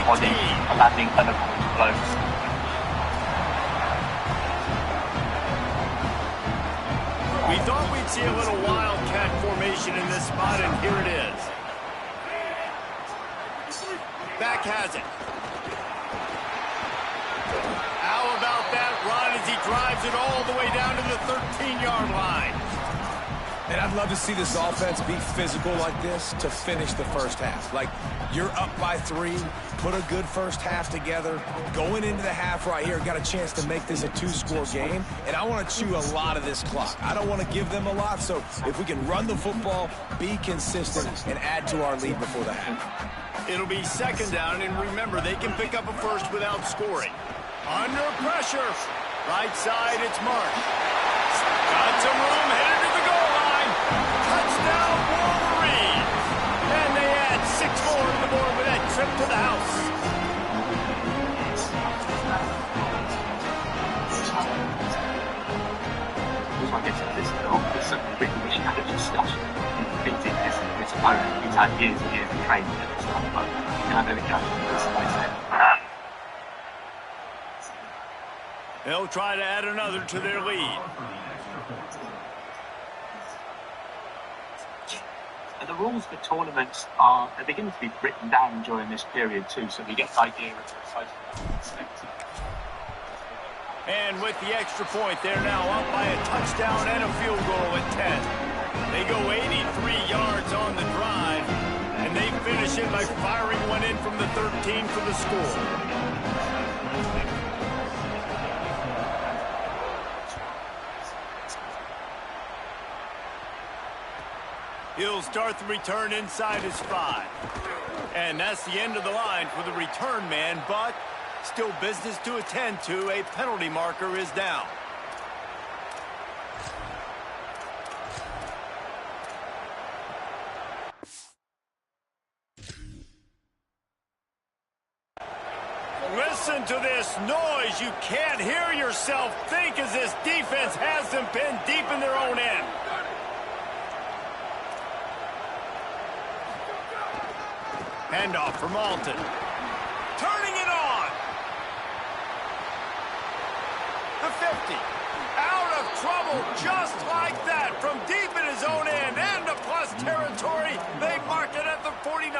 body landing kind of close. We thought we'd see a little wildcat formation in this spot, and here it is. Back has it. How about that run as he drives it all the way down to the 13-yard line? And I'd love to see this offense be physical like this to finish the first half. Like, you're up by 3, put a good first half together. Going into the half right here, got a chance to make this a 2-score game, and I want to chew a lot of this clock. I don't want to give them a lot, so if we can run the football, be consistent, and add to our lead before the half. It'll be second down, and remember, they can pick up a first without scoring. Under pressure. Right side, it's Mark. Got some room, headed to the goal line. Touchdown, Wolverine. And they add 6 more to the board with that trip to the house. I guess this is a pretty much kind of discussion. Beating this opponent, he's had years and years of training and stuff, but I know it can be this. They'll try to add another to their lead. And the rules for tournaments are beginning to be written down during this period too, so we get the idea of precisely. And with the extra point, they're now up by a touchdown and a field goal at 10. They go 83 yards on the drive, and they finish it by firing one in from the 13 for the score. He'll start the return inside his 5. And that's the end of the line for the return man, but still business to attend to. A penalty marker is down. Listen to this noise. You can't hear yourself think as this defense has them pinned deep in their own end. Handoff from Alton. Turning it on. The 50. Out of trouble just like that from deep in his own end and to plus territory. They mark it at the 49.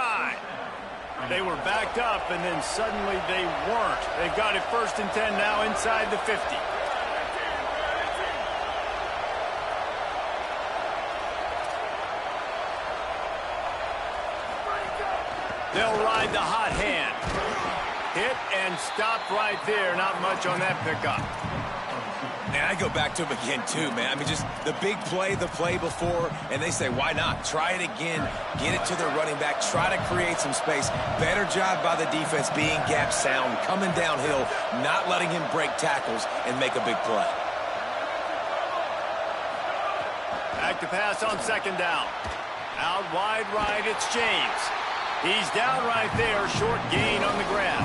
They were backed up and then suddenly they weren't. They've got it 1st and 10 now inside the 50. They'll ride the hot hand. Hit and stopped right there. Not much on that pickup. And I go back to him again, too, man. I mean, just the big play, the play before, and they say, why not? Try it again. Get it to their running back. Try to create some space. Better job by the defense being gap sound, coming downhill, not letting him break tackles and make a big play. Back to pass on second down. Out wide right, it's James. He's down right there, short gain on the grab.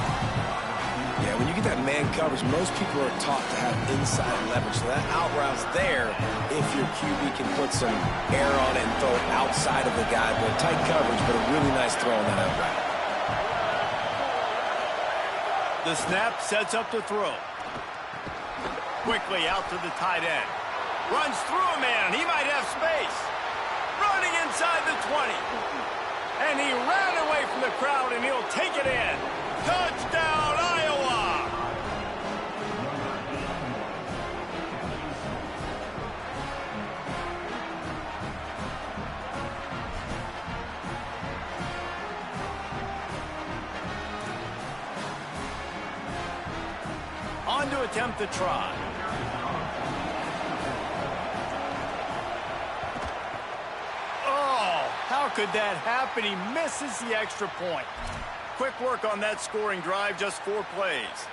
Yeah, when you get that man coverage, most people are taught to have inside leverage. So that out route's there if your QB can put some air on it and throw it outside of the guy. But tight coverage, but a really nice throw on that out route. The snap sets up the throw. Quickly out to the tight end. Runs through a man. He might have space. Running inside the 20. And he ran away from the crowd, and he'll take it in. Touchdown, Iowa! On to attempt the try. How could that happen? He misses the extra point. Quick work on that scoring drive, just 4 plays.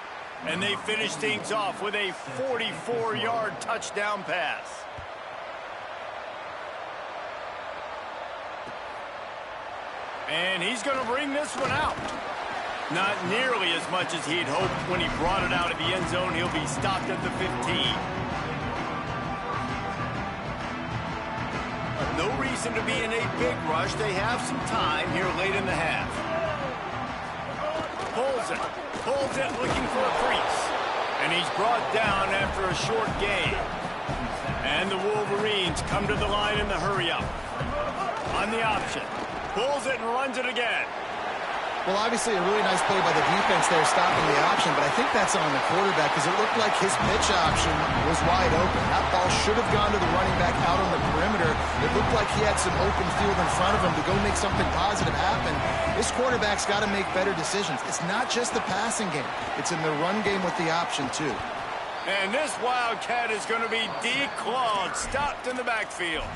And they finish things off with a 44-yard touchdown pass. And he's going to bring this one out. Not nearly as much as he'd hoped when he brought it out of the end zone. He'll be stopped at the 15. No reason to be in a big rush. They have some time here late in the half. Pull Pulls it looking for a crease. And he's brought down after a short gain. And the Wolverines come to the line in the hurry-up. On the option. Pulls it and runs it again. Well, obviously a really nice play by the defense there, stopping the option, but I think that's on the quarterback because it looked like his pitch option was wide open. That ball should have gone to the running back out on the perimeter. It looked like he had some open field in front of him to go make something positive happen. This quarterback's got to make better decisions. It's not just the passing game. It's in the run game with the option, too. And this Wildcat is going to be declawed, stopped in the backfield.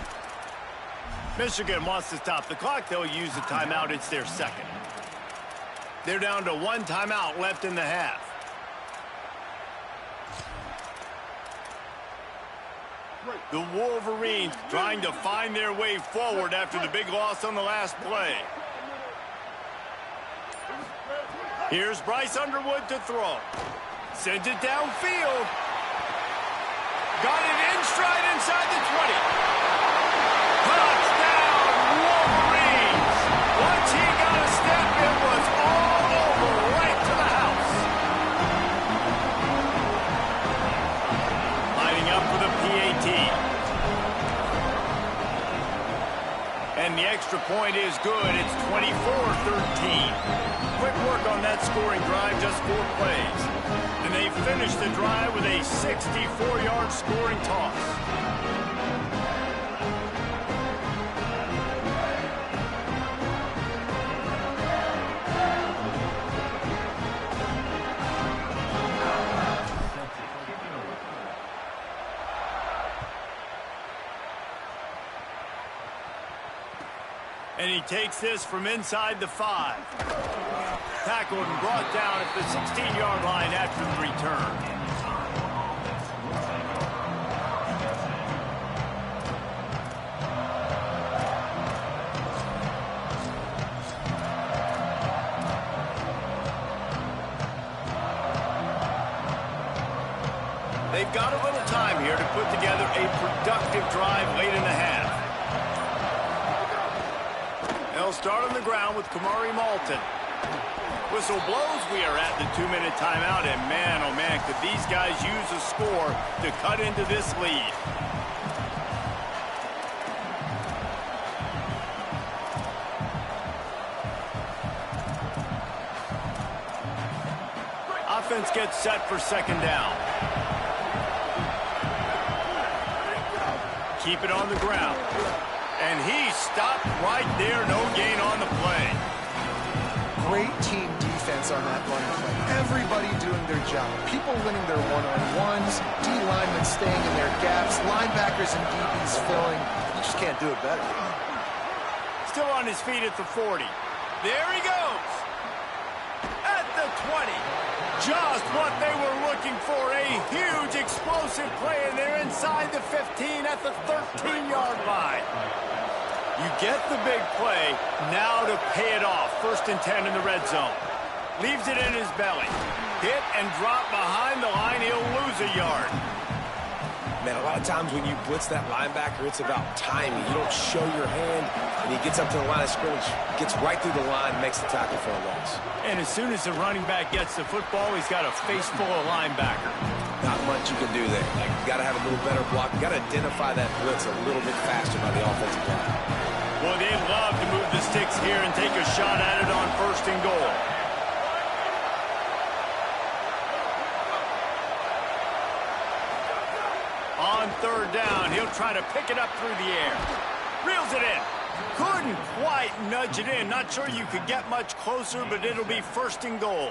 Michigan wants to stop the clock. They'll use the timeout. It's their second. They're down to one timeout left in the half. The Wolverines trying to find their way forward after the big loss on the last play. Here's Bryce Underwood to throw. Sends it downfield. Got it in stride inside the 20. Touchdown, Wolverines! Once he got a step, it was all over, right to the house. Lining up for the PAT. And the extra point is good. It's 24-13. Quick work on that scoring drive, just 4 plays. And they finish the drive with a 64-yard scoring toss. And he takes this from inside the 5. Tackled and brought down at the 16-yard line after the return. They've got a little time here to put together a productive drive late in the half. They'll start on the ground with Kamari Malton. Whistle blows, we are at the 2-minute timeout, and man, oh man, could these guys use a score to cut into this lead. Offense gets set for second down. Keep it on the ground. And he stopped right there, no gain on the play. Great team defense on that run play. Everybody doing their job. People winning their one-on-ones, D-linemen staying in their gaps, linebackers and DBs filling. You just can't do it better. Still on his feet at the 40. There he goes. At the 20. Just what they were looking for. A huge explosive play, and they're inside the 15 at the 13-yard line. You get the big play, now to pay it off. 1st and 10 in the red zone. Leaves it in his belly. Hit and drop behind the line, he'll lose a yard. Man, a lot of times when you blitz that linebacker, it's about timing. You don't show your hand, and he gets up to the line of scrimmage, gets right through the line, makes the tackle for a loss. And as soon as the running back gets the football, he's got a face full of linebacker. Not much you can do there. You got to have a little better block. You got to identify that blitz a little bit faster by the offensive line. Well, they'd love to move the sticks here and take a shot at it on 1st and goal. On 3rd down, he'll try to pick it up through the air. Reels it in. Couldn't quite nudge it in. Not sure you could get much closer, but it'll be 1st and goal.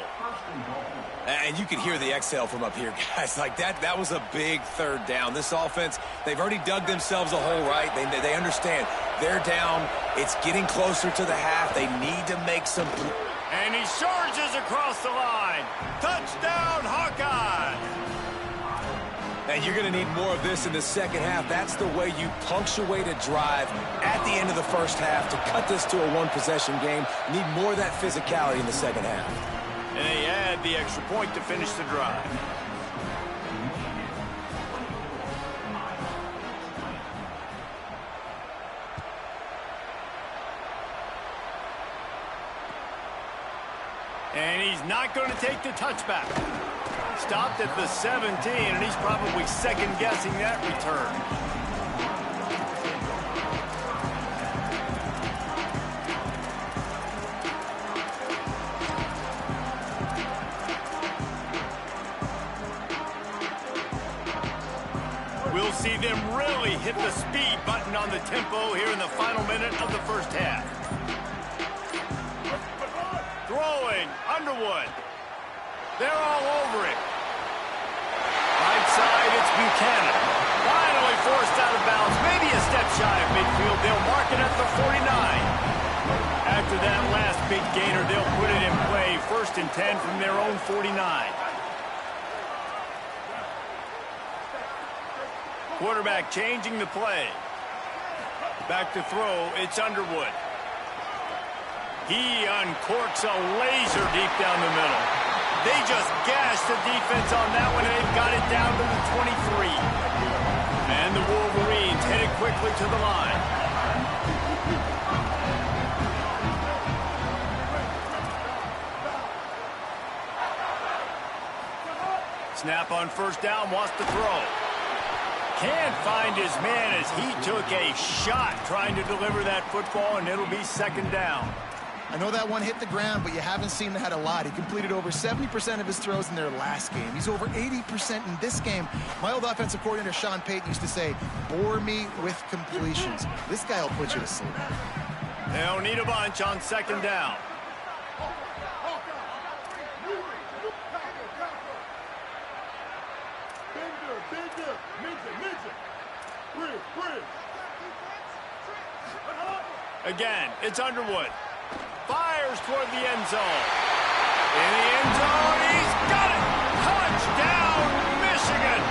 And you can hear the exhale from up here, guys. Like that was a big 3rd down. This offense, they've already dug themselves a hole, right? They understand. They're down. It's getting closer to the half. They need to make some... And he charges across the line. Touchdown, Hawkeye! And you're going to need more of this in the second half. That's the way you punctuate a drive at the end of the first half to cut this to a 1-possession game. You need more of that physicality in the second half. And they add the extra point to finish the drive. And he's not not going to take the touchback. Stopped at the 17, and he's probably second-guessing that return. We'll see them really hit the speed button on the tempo here in the final minute of the first half. Throwing, Underwood. They're all over it. Right side, it's Buchanan. Finally forced out of bounds. Maybe a step shy of midfield. They'll mark it at the 49. After that last big gainer, they'll put it in play. 1st and 10 from their own 49. Quarterback changing the play. Back to throw, it's Underwood. He uncorks a laser deep down the middle. They just gashed the defense on that one, and they've got it down to the 23. And the Wolverines headed quickly to the line. Snap on 1st down, wants to throw. Can't find his man as he took a shot trying to deliver that football, and it'll be 2nd down. I know that one hit the ground, but you haven't seen that a lot. He completed over 70% of his throws in their last game. He's over 80% in this game. My old offensive coordinator, Sean Payton, used to say, bore me with completions. This guy will put you to sleep. They'll need a bunch on 2nd down. Again, it's Underwood. Fires toward the end zone. In the end zone, he's got it! Touchdown, Michigan!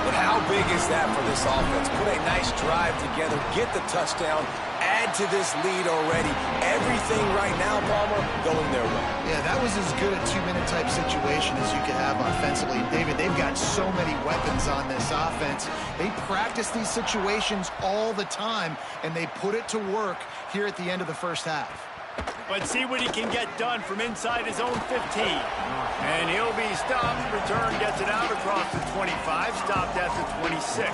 But how big is that for this offense? Put a nice drive together, get the touchdown, add to this lead already. Everything right now, Palmer, going their way. Yeah, that was as good a 2-minute type situation as you could have offensively. And David, they've got so many weapons on this offense. They practice these situations all the time, and they put it to work here at the end of the first half. But see what he can get done from inside his own 15. And he'll be stopped. Return gets it out across the 25, stopped at the 26.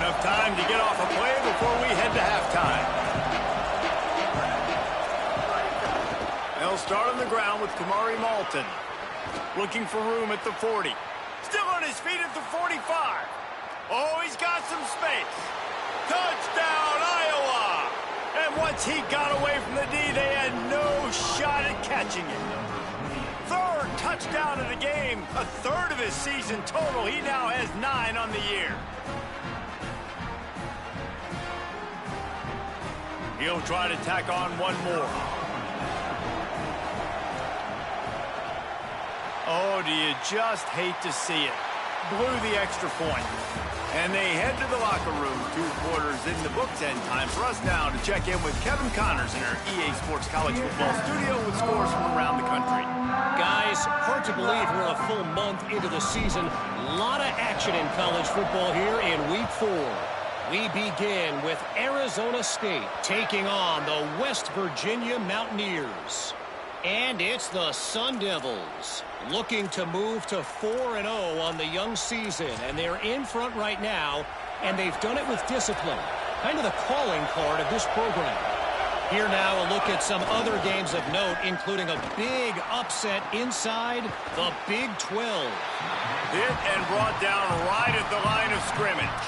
Enough time to get off a play before we head to halftime. They'll start on the ground with Kamari Malton. Looking for room at the 40. Still on his feet at the 45. Oh, he's got some space. Touchdown, Iowa! And once he got away from the D, they had no shot at catching it. 3rd touchdown of the game, a 3rd of his season total. He now has 9 on the year. He'll try to tack on one more. Oh, do you just hate to see it? Blew the extra point. And they head to the locker room. 2 quarters in the books, and time for us now to check in with Kevin Connors in our EA Sports College Football studio with scores from around the country. Guys, hard to believe we're a full month into the season. A lot of action in college football here in Week 4. We begin with Arizona State taking on the West Virginia Mountaineers. And it's the Sun Devils looking to move to 4-0 on the young season. And they're in front right now, and they've done it with discipline. Kind of the calling card of this program. Here now a look at some other games of note, including a big upset inside the Big 12. Hit and brought down right at the line of scrimmage.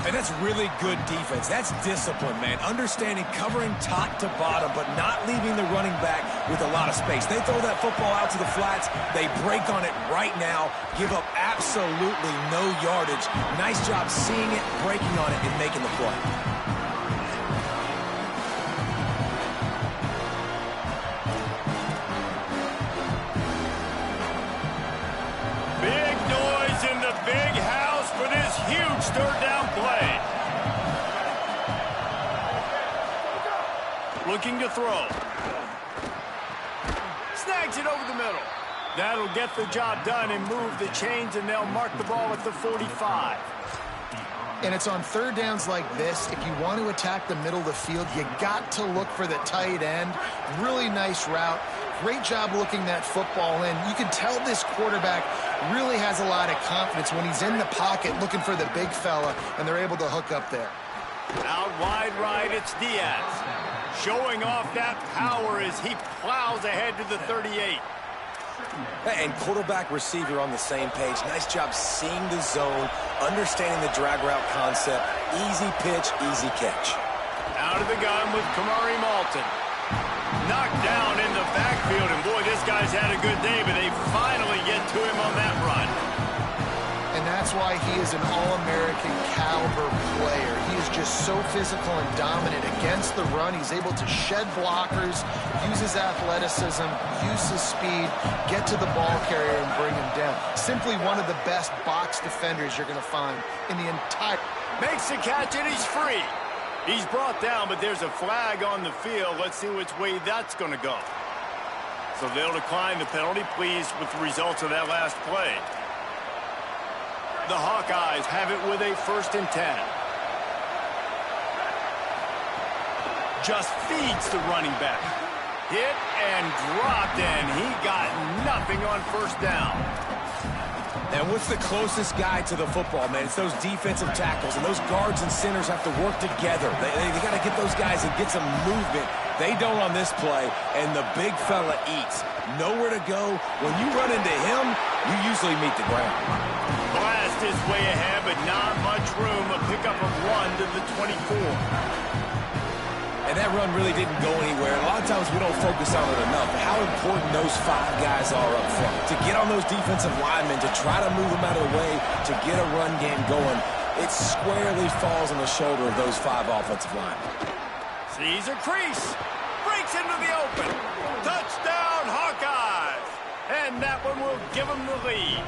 And that's really good defense. That's discipline, man. Understanding covering top to bottom, but not leaving the running back with a lot of space. They throw that football out to the flats. They break on it right now, give up absolutely no yardage. Nice job seeing it, breaking on it, and making the play. Big noise in the big house for this huge 3rd down play. Looking to throw. Snags it over the middle. That'll get the job done and move the chains, and they'll mark the ball at the 45. And it's on third downs like this, if you want to attack the middle of the field, you got to look for the tight end. Really nice route. Great job looking that football in. You can tell this quarterback really has a lot of confidence when he's in the pocket looking for the big fella, and they're able to hook up there. Out wide right, it's Diaz. Showing off that power as he plows ahead to the 38. And quarterback receiver on the same page. Nice job seeing the zone, understanding the drag route concept. Easy pitch, easy catch. Out of the gun with Kamari Malton. Knocked down in the backfield, and boy, this guy's had a good day, but they finally get to him on that run. And that's why he is an All-American caliber player. He is just so physical and dominant against the run. He's able to shed blockers, use his athleticism, use his speed, get to the ball carrier and bring him down. Simply one of the best box defenders you're going to find in the entire... Makes the catch, and he's free. He's brought down, but there's a flag on the field. Let's see which way that's going to go. So they'll decline the penalty, pleased with the results of that last play. The Hawkeyes have it with a 1st and 10. Just feeds the running back. Hit and dropped, and he got nothing on 1st down. And what's the closest guy to the football, man? It's those defensive tackles, and those guards and centers have to work together. They got to get those guys and get some movement. They don't on this play, and the big fella eats. Nowhere to go. When you run into him, you usually meet the ground. Blast is way ahead, but not much room. A pickup of 1 to the 24. And that run really didn't go anywhere. A lot of times we don't focus on it enough. How important those 5 guys are up front. To get on those defensive linemen, to try to move them out of the way, to get a run game going, it squarely falls on the shoulder of those 5 offensive linemen. Sees a crease. Breaks into the open. Touchdown, Hawkeyes. And that one will give them the lead.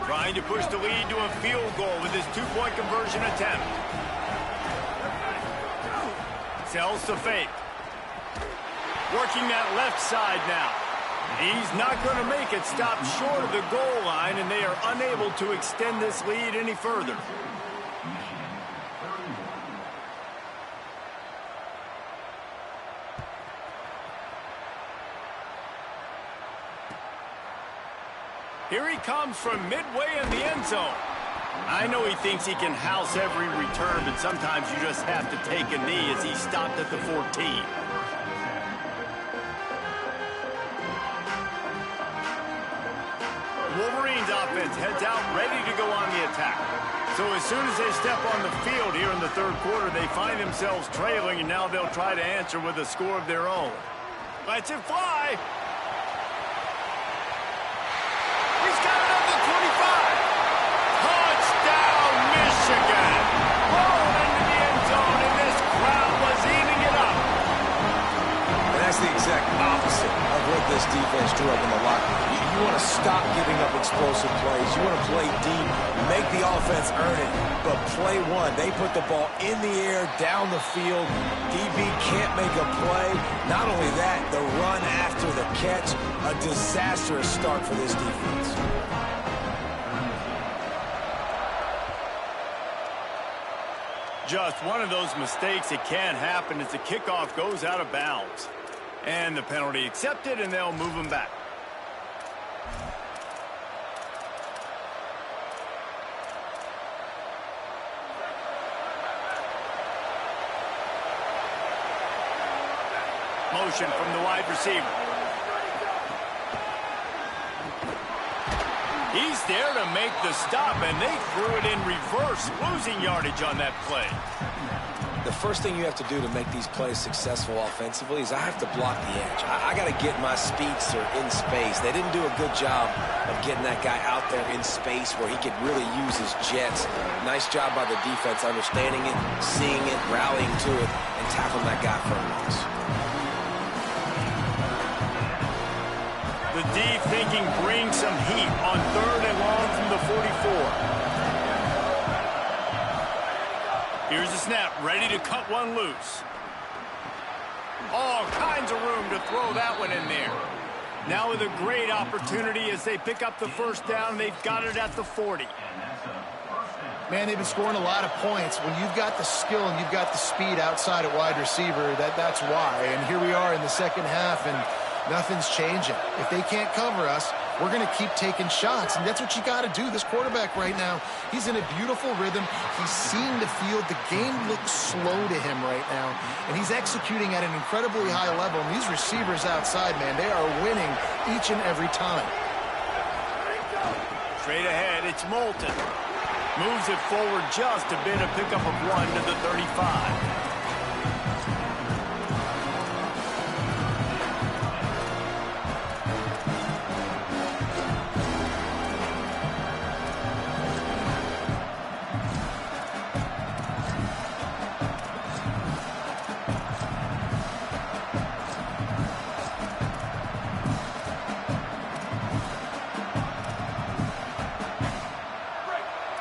Trying to push the lead to a field goal with his 2-point conversion attempt. Sells to fake. Working that left side now. He's not going to make it. Stop short of the goal line, and they are unable to extend this lead any further. Here he comes from midway in the end zone. I know he thinks he can house every return, but sometimes you just have to take a knee as he stopped at the 14. Wolverines offense heads out ready to go on the attack. So as soon as they step on the field here in the 3rd quarter, they find themselves trailing, and now they'll try to answer with a score of their own. Lets it fly. He's got it up to 25. Touchdown, Michigan. Rolled into the end zone, and this crowd was eating it up. And that's the exact opposite of what this defense drew up in the locker room. You want to stop giving up explosive plays. You want to play deep, make the offense earn it. But play one, they put the ball in the air, down the field. DB can't make a play. Not only that, the run after the catch, a disastrous start for this defense. Just one of those mistakes that can happen as the kickoff goes out of bounds. And the penalty accepted, and they'll move him back. Motion from the wide receiver. He's there to make the stop, and they threw it in reverse, losing yardage on that play. The first thing you have to do to make these plays successful offensively is I have to block the edge. I got to get my speedster in space. They didn't do a good job of getting that guy out there in space where he could really use his jets. Nice job by the defense understanding it, seeing it, rallying to it, and tackling that guy for a loss. The deep thinking brings some heat on 3rd and long from the 44. Here's the snap, ready to cut one loose. All kinds of room to throw that one in there. Now with a great opportunity as they pick up the first down. They've got it at the 40. Man, they've been scoring a lot of points. When you've got the skill and you've got the speed outside at wide receiver, that's why. And here we are in the second half, and nothing's changing. If they can't cover us, we're going to keep taking shots, and that's what you got to do. This quarterback right now, he's in a beautiful rhythm. He's seeing the field. The game looks slow to him right now, and he's executing at an incredibly high level. And these receivers outside, man, they are winning each and every time. Straight ahead, it's Moulton. Moves it forward just a bit, a pickup of 1 to the 35.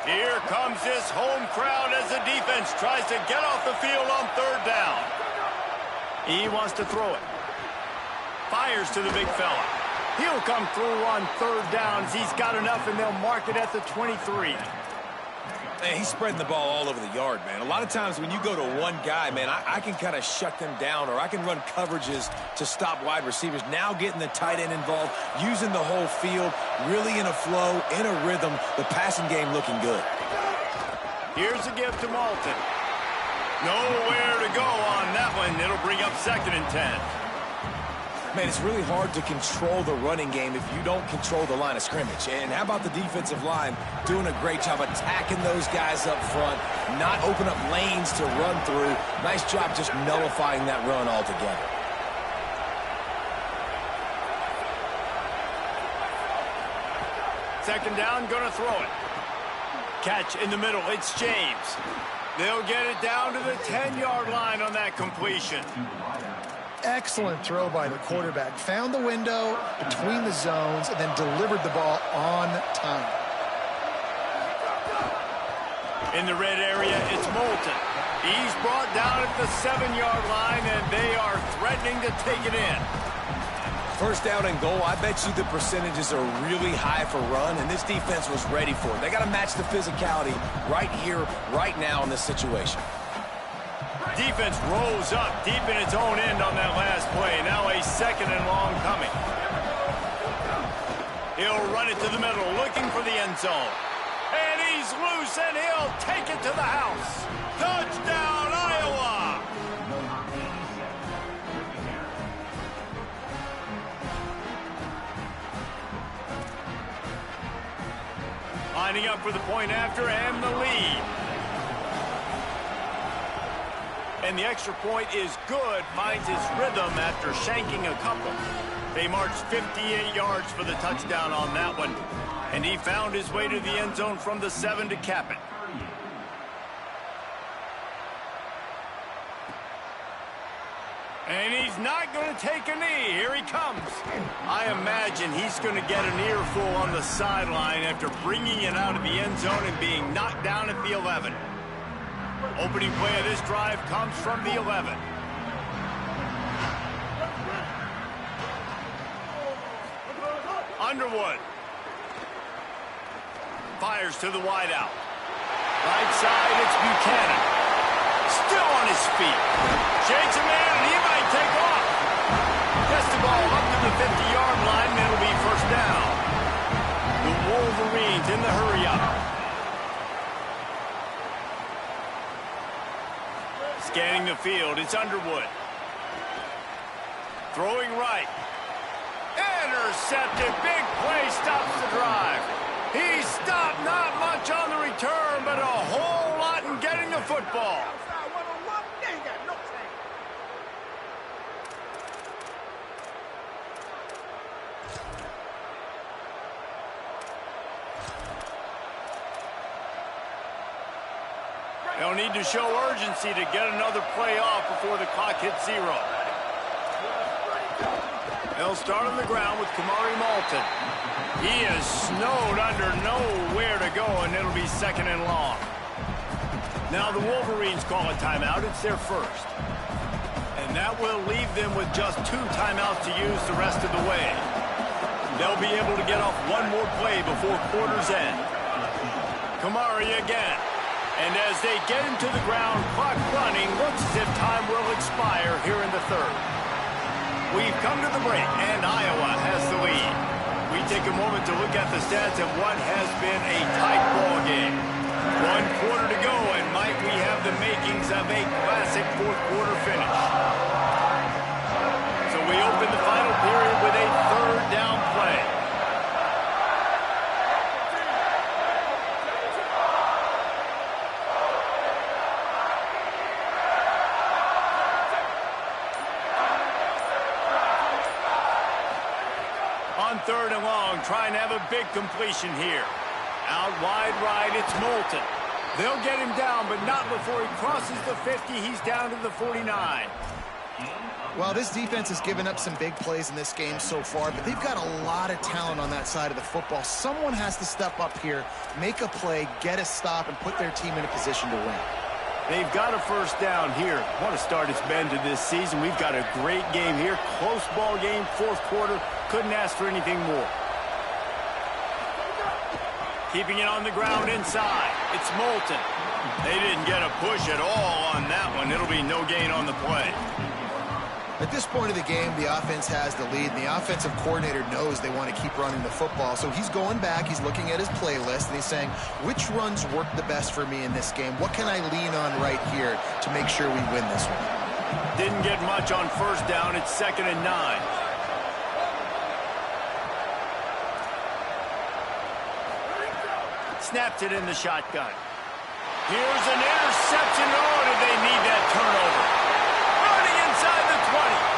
Here comes this home crowd as the defense tries to get off the field on third down. He wants to throw it. Fires to the big fella. He'll come through on third downs. He's got enough, and they'll mark it at the 23. Man, he's spreading the ball all over the yard, man. A lot of times when you go to one guy, man, I can kind of shut them down, or I can run coverages to stop wide receivers. Now getting the tight end involved, using the whole field, really in a flow, in a rhythm, the passing game looking good. Here's a give to Moulton. Nowhere to go on that one. It'll bring up 2nd and 10. Man, it's really hard to control the running game if you don't control the line of scrimmage. And how about the defensive line doing a great job attacking those guys up front, not open up lanes to run through. Nice job just nullifying that run altogether. Second down, gonna throw it. Catch in the middle, it's James. They'll get it down to the 10-yard line on that completion. Excellent throw by the quarterback. Found the window between the zones and then delivered the ball on time. In the red area, it's Moulton. He's brought down at the 7-yard line, and they are threatening to take it in. First down and goal, I bet you the percentages are really high for run, and this defense was ready for it. They got to match the physicality right here, right now in this situation. Defense rolls up deep in its own end on that last play. Now a 2nd and long coming. He'll run it to the middle, looking for the end zone. And he's loose, and he'll take it to the house. Touchdown, Iowa! Lining up for the point after and the lead. And the extra point is good, finds his rhythm after shanking a couple. They marched 58 yards for the touchdown on that one. And he found his way to the end zone from the 7 to cap it. And he's not going to take a knee. Here he comes. I imagine he's going to get an earful on the sideline after bringing it out of the end zone and being knocked down at the 11. Opening play of this drive comes from the 11. Underwood. Fires to the wideout. Right side, it's Buchanan. Still on his feet. Shakes a man, and he might take off. Gets the ball up to the 50-yard line, and it'll be first down. The Wolverines in the hurry-up. Scanning the field, it's Underwood. Throwing right. Intercepted, big play, stops the drive. He stopped not much on the return, but a whole lot in getting the football. They'll need to show urgency to get another play off before the clock hits 0. They'll start on the ground with Kamari Moulton. He is snowed under, nowhere to go, and it'll be 2nd and long. Now the Wolverines call a timeout. It's their first. And And that will leave them with just 2 timeouts to use the rest of the way. They'll be able to get off one more play before quarter's end. Kamari again. And as they get him to the ground, clock running, looks as if time will expire here in the third. We've come to the break, and Iowa has the lead. We take a moment to look at the stats of what has been a tight ball game. 1 quarter to go, and might we have the makings of a classic fourth-quarter finish. So we open the final period with a third down play. On 3rd and long, trying to have a big completion here. Out wide right, it's Moulton. They'll get him down, but not before he crosses the 50. He's down to the 49. Well, this defense has given up some big plays in this game so far, but they've got a lot of talent on that side of the football. Someone has to step up here, make a play, get a stop, and put their team in a position to win. They've got a first down here. What a start it's been to this season. We've got a great game here. Close ball game, 4th quarter. Couldn't ask for anything more. Keeping it on the ground inside. It's Moulton. They didn't get a push at all on that one. It'll be no gain on the play. At this point of the game, the offense has the lead, and the offensive coordinator knows they want to keep running the football. So he's going back, he's looking at his playlist, and he's saying, which runs work the best for me in this game? What can I lean on right here to make sure we win this one? Didn't get much on first down. It's 2nd and 9. Snapped it in the shotgun. Here's an interception. Oh, did they need that turnover? Running inside the 20.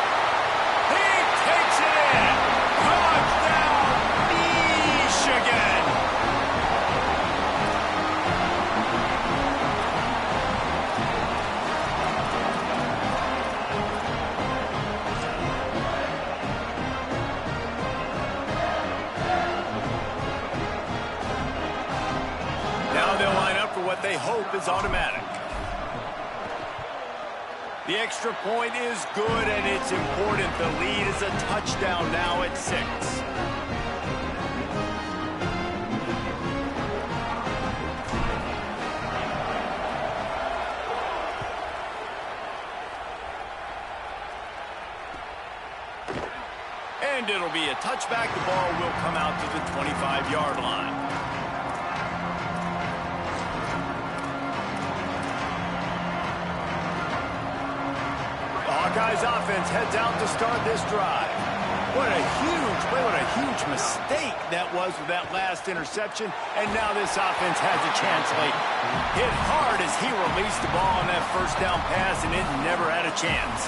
He takes it in. Touchdown, Michigan. Now they'll line up for what they hope is automatic. The extra point is good, and it's important. The lead is a touchdown now at 6. And it'll be a touchback. The ball will come out to the 25-yard line. Hawkeyes offense heads out to start this drive. What a huge play, what a huge mistake that was with that last interception. And now this offense has a chance late. Hit hard as he released the ball on that first down pass, and it never had a chance.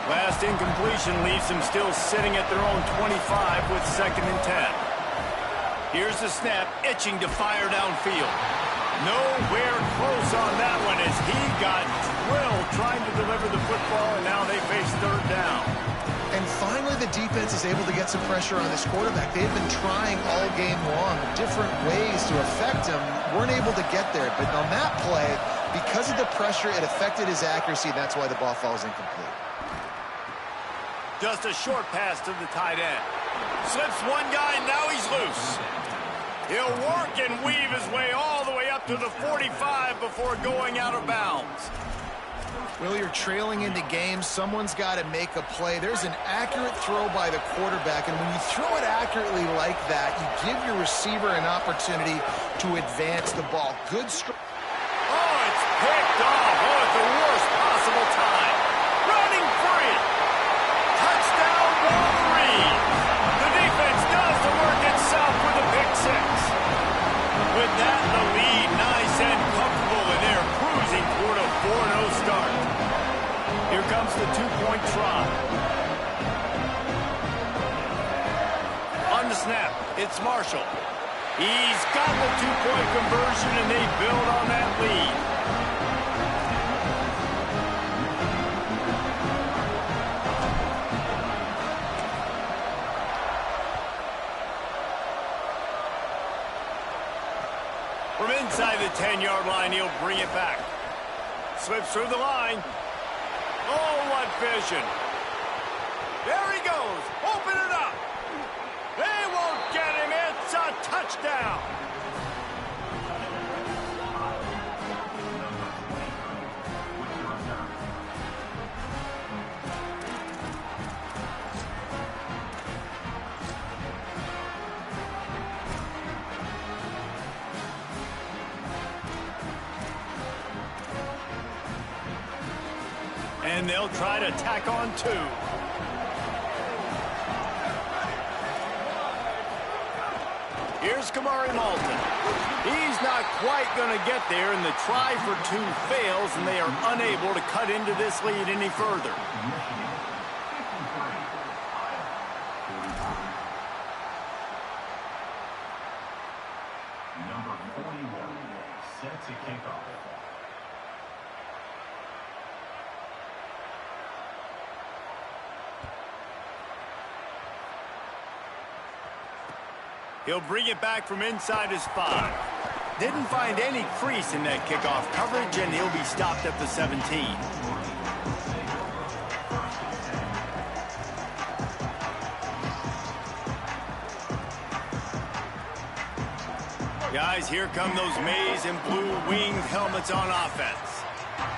Last incompletion leaves them still sitting at their own 25 with 2nd and 10. Here's the snap, itching to fire downfield. Nowhere close on that one as he got drilled trying to deliver the football, and now they face 3rd down. And finally, the defense is able to get some pressure on this quarterback. They've been trying all game long different ways to affect him. Weren't able to get there, but on that play, because of the pressure, it affected his accuracy. That's why the ball falls incomplete. Just a short pass to the tight end. Slips one guy, now he's loose. He'll work and weave his way all the way up to the 45 before going out of bounds. Well, you're trailing into games. Someone's got to make a play. There's an accurate throw by the quarterback, and when you throw it accurately like that, you give your receiver an opportunity to advance the ball. Good strike. Oh, it's picked off. Oh, at the worst possible time. Running free. Touchdown, Wolverine. The defense does the work itself with a pick 6. With that, the lead nice and comfortable, and they're cruising toward a 4-0 start. Here comes the 2-point try. On the snap, it's Marshall. He's got the 2-point conversion, and they build on that lead. From inside the 10-yard line, he'll bring it back. Slips through the line. Oh, what vision. There he goes. Open it up. They won't get him. It's a touchdown. And they'll try to tack on 2. Here's Kamari Malton. He's not quite going to get there, and the try for 2 fails, and they are unable to cut into this lead any further. Number 41, set to kick off. He'll bring it back from inside his 5. Didn't find any crease in that kickoff coverage, and he'll be stopped at the 17. Guys, here come those maize and blue winged helmets on offense.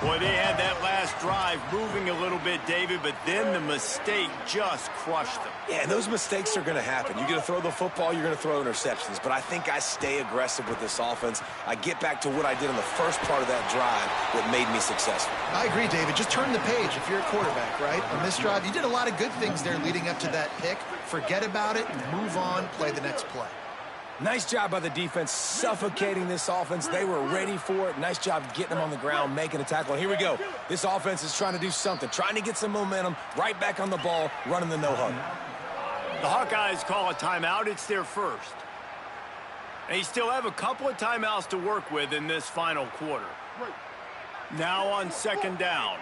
Boy, they had that last drive moving a little bit, David, but then the mistake just crushed them. Yeah, and those mistakes are going to happen. You're going to throw the football, you're going to throw interceptions. But I think I stay aggressive with this offense. I get back to what I did in the first part of that drive that made me successful. I agree, David. Just turn the page if you're a quarterback, right? On this drive, you did a lot of good things there leading up to that pick. Forget about it, move on, play the next play. Nice job by the defense suffocating this offense. They were ready for it. Nice job getting them on the ground, making a tackle. And here we go. This offense is trying to do something, trying to get some momentum, right back on the ball, running the no-huddle. The Hawkeyes call a timeout. It's their first. They still have a couple of timeouts to work with in this final quarter. Now on 2nd down.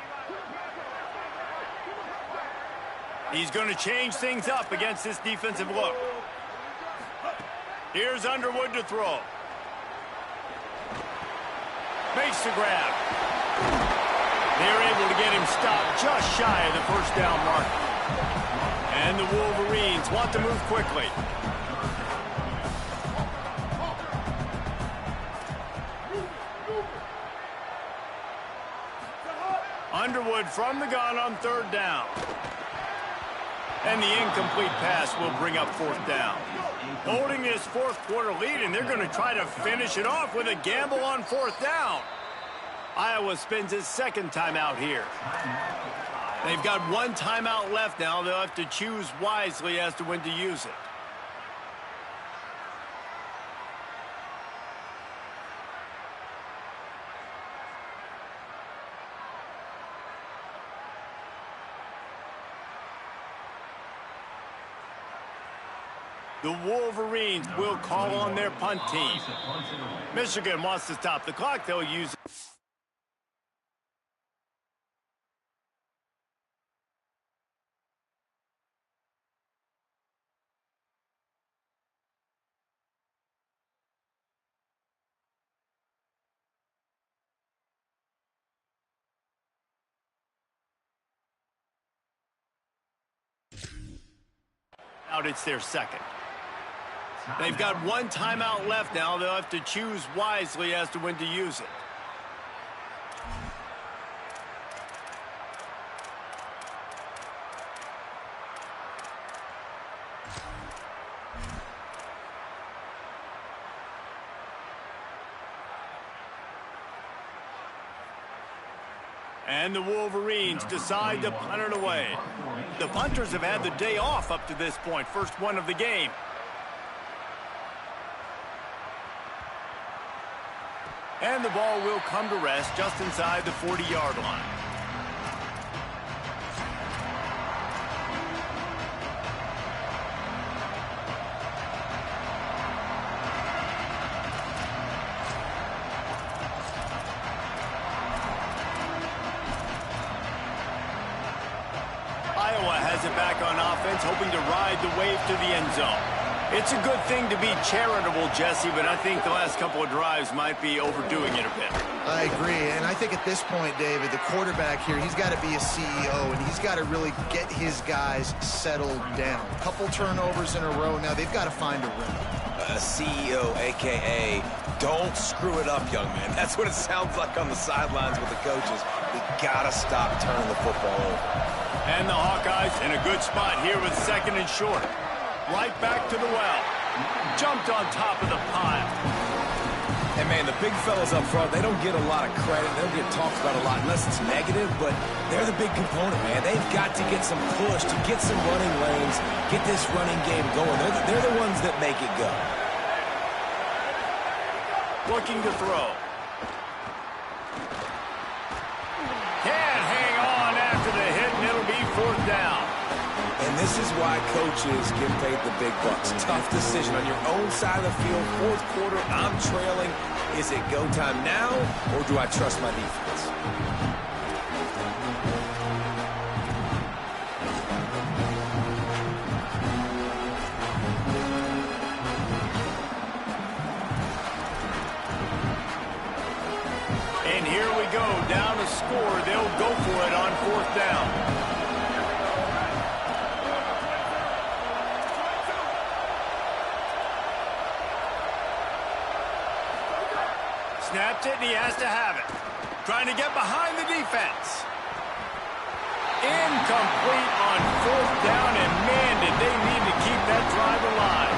He's going to change things up against this defensive look. Here's Underwood to throw. Makes the grab. They're able to get him stopped just shy of the first down mark. And the Wolverines want to move quickly. Underwood from the gun on 3rd down. And the incomplete pass will bring up 4th down. Holding this 4th quarter lead, and they're going to try to finish it off with a gamble on 4th down. Iowa spends his 2nd timeout here. They've got 1 timeout left now. They'll have to choose wisely as to when to use it. The Wolverines will call on their punt team. Michigan wants to stop the clock. They'll use it. Out, it's their 2nd. They've got 1 timeout left now. They'll have to choose wisely as to when to use it. And the Wolverines decide to punt it away. The punters have had the day off up to this point. First one of the game. And the ball will come to rest just inside the 40-yard line. Iowa has it back on offense, hoping to ride the wave to the end zone. It's a good thing to be charitable, Jesse, but I think the last couple of drives might be overdoing it a bit. I agree, and I think at this point, David, the quarterback here, he's got to be a CEO, and he's got to really get his guys settled down. A couple turnovers in a row. Now they've got to find a rhythm. A CEO, a.k.a. don't screw it up, young man. That's what it sounds like on the sidelines with the coaches. We got to stop turning the football over. And the Hawkeyes in a good spot here with 2nd and short. Right back to the well. Jumped on top of the pile. And, man, the big fellas up front, they don't get a lot of credit. They don't get talked about a lot unless it's negative, but they're the big component, man. They've got to get some push, to get some running lanes, get this running game going. They're the ones that make it go. Looking to throw. Can't hang on after the hit, and it'll be 4th down. And this is why coaches get paid the big bucks. Tough decision on your own side of the field. 4th quarter, I'm trailing. Is it go time now, or do I trust my defense? And here we go, down to score. They'll go for it on 4th down. Snapped it, and he has to have it. Trying to get behind the defense. Incomplete on 4th down, and man, did they need to keep that drive alive.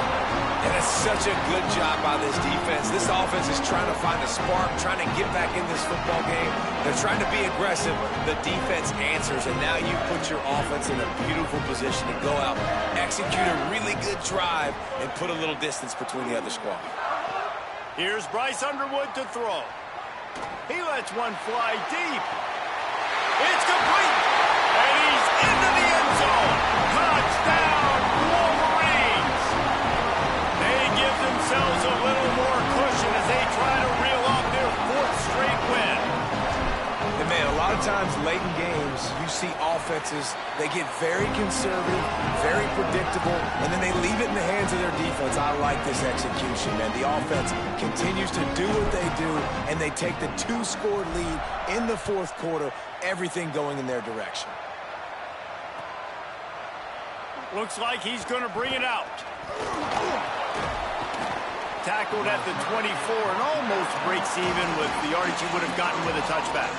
And it's such a good job by this defense. This offense is trying to find a spark, trying to get back in this football game. They're trying to be aggressive. The defense answers, and now you put your offense in a beautiful position to go out, execute a really good drive, and put a little distance between the other squad. Here's Bryce Underwood to throw. He lets one fly deep. It's complete. And he's into the end zone. Touchdown, Wolverines. They give themselves a little more cushion as they try to reel off their 4th straight win. And, man, a lot of times late in games, you see offenses, they get very conservative, very predictable, and then they leave it in the hands of their defense. I like this execution, man. The offense continues to do what they do, and they take the 2-score lead in the 4th quarter, everything going in their direction. Looks like he's going to bring it out. Tackled at the 24 and almost breaks even with the yardage he would have gotten with a touchback.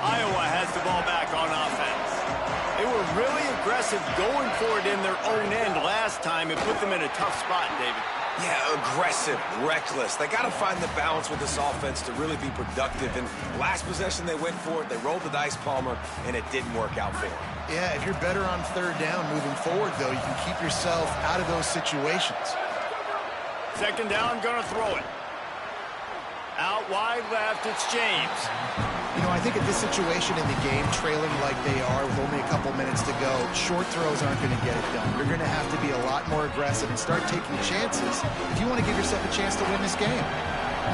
Iowa has the ball back on offense. They were really aggressive going for it in their own end last time. It put them in a tough spot, David. Yeah, aggressive, reckless. They got to find the balance with this offense to really be productive. And last possession they went for it. They rolled the dice, Palmer, and it didn't work out for them. Yeah, if you're better on 3rd down moving forward, though, you can keep yourself out of those situations. 2nd down, gonna throw it. Out wide left, it's James. You know, I think at this situation in the game, trailing like they are with only a couple minutes to go, short throws aren't going to get it done. You're going to have to be a lot more aggressive and start taking chances if you want to give yourself a chance to win this game.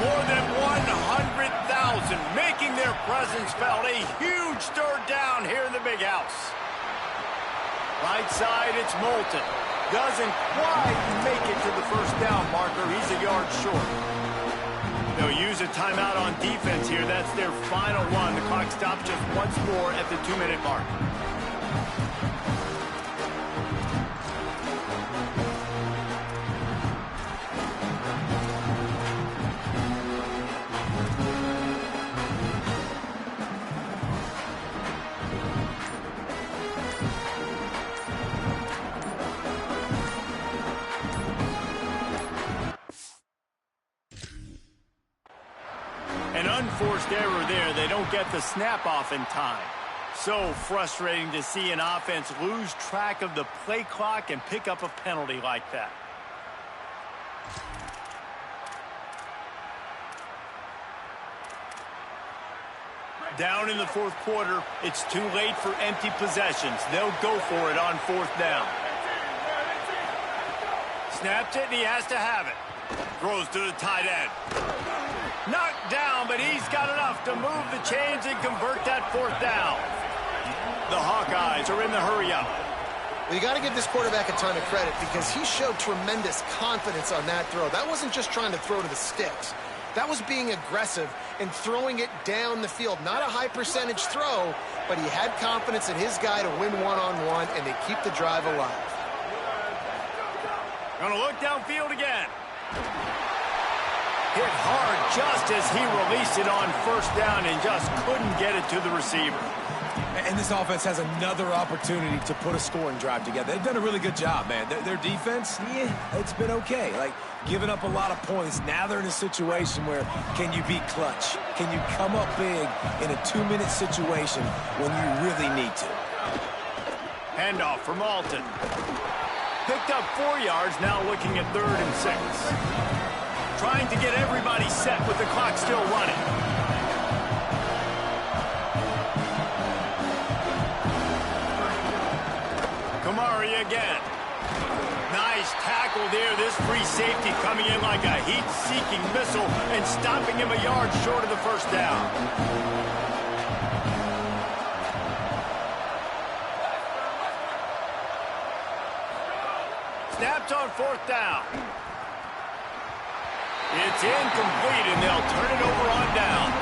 More than 100,000 making their presence felt. A huge 3rd down here in the big house. Right side, it's Moulton. Doesn't quite make it to the 1st down marker. He's a yard short. They'll use a timeout on defense here. That's their final one. The clock stops just once more at the 2-minute mark. An unforced error there. They don't get the snap off in time. So frustrating to see an offense lose track of the play clock and pick up a penalty like that. Down in the 4th quarter, it's too late for empty possessions. They'll go for it on 4th down. Snapped it, and he has to have it. Throws to the tight end. Knocked down, but he's got enough to move the chains and convert that 4th down. The Hawkeyes are in the hurry-up. Well, you got to give this quarterback a ton of credit because he showed tremendous confidence on that throw. That wasn't just trying to throw to the sticks. That was being aggressive and throwing it down the field. Not a high percentage throw, but he had confidence in his guy to win one-on-one, and they keep the drive alive. Gonna look downfield again. Hit hard just as he released it on first down and just couldn't get it to the receiver. And this offense has another opportunity to put a scoring drive together. They've done a really good job, man. Their defense, yeah, it's been okay. Like, giving up a lot of points. Now they're in a situation where can you be clutch? Can you come up big in a 2-minute situation when you really need to? Handoff for Malton. Picked up 4 yards, now looking at 3rd and 6. Trying to get everybody set with the clock still running. Again. Nice tackle there. This free safety coming in like a heat-seeking missile and stopping him a yard short of the first down. Snapped on 4th down. It's incomplete, and they'll turn it over on downs.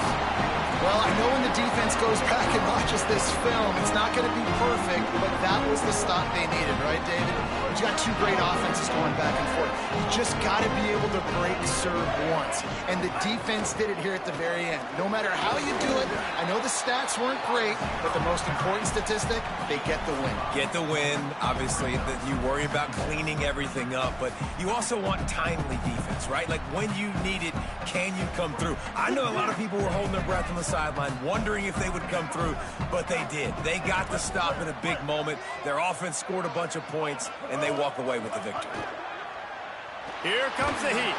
Well, I know when the defense goes back and watches this film, it's not going to be perfect, but that was the stop they needed, right, David? You got two great offenses going back and forth. You just got to be able to break serve once, and the defense did it here at the very end. No matter how you do it, I know the stats weren't great, but the most important statistic, they get the win. Get the win. Obviously, that you worry about cleaning everything up, but you also want timely defense, right? Like, when you need it, can you come through? I know a lot of people were holding their breath on the sideline, wondering if they would come through, but they did. They got the stop in a big moment. Their offense scored a bunch of points, and they walk away with the victory. Here comes the heat.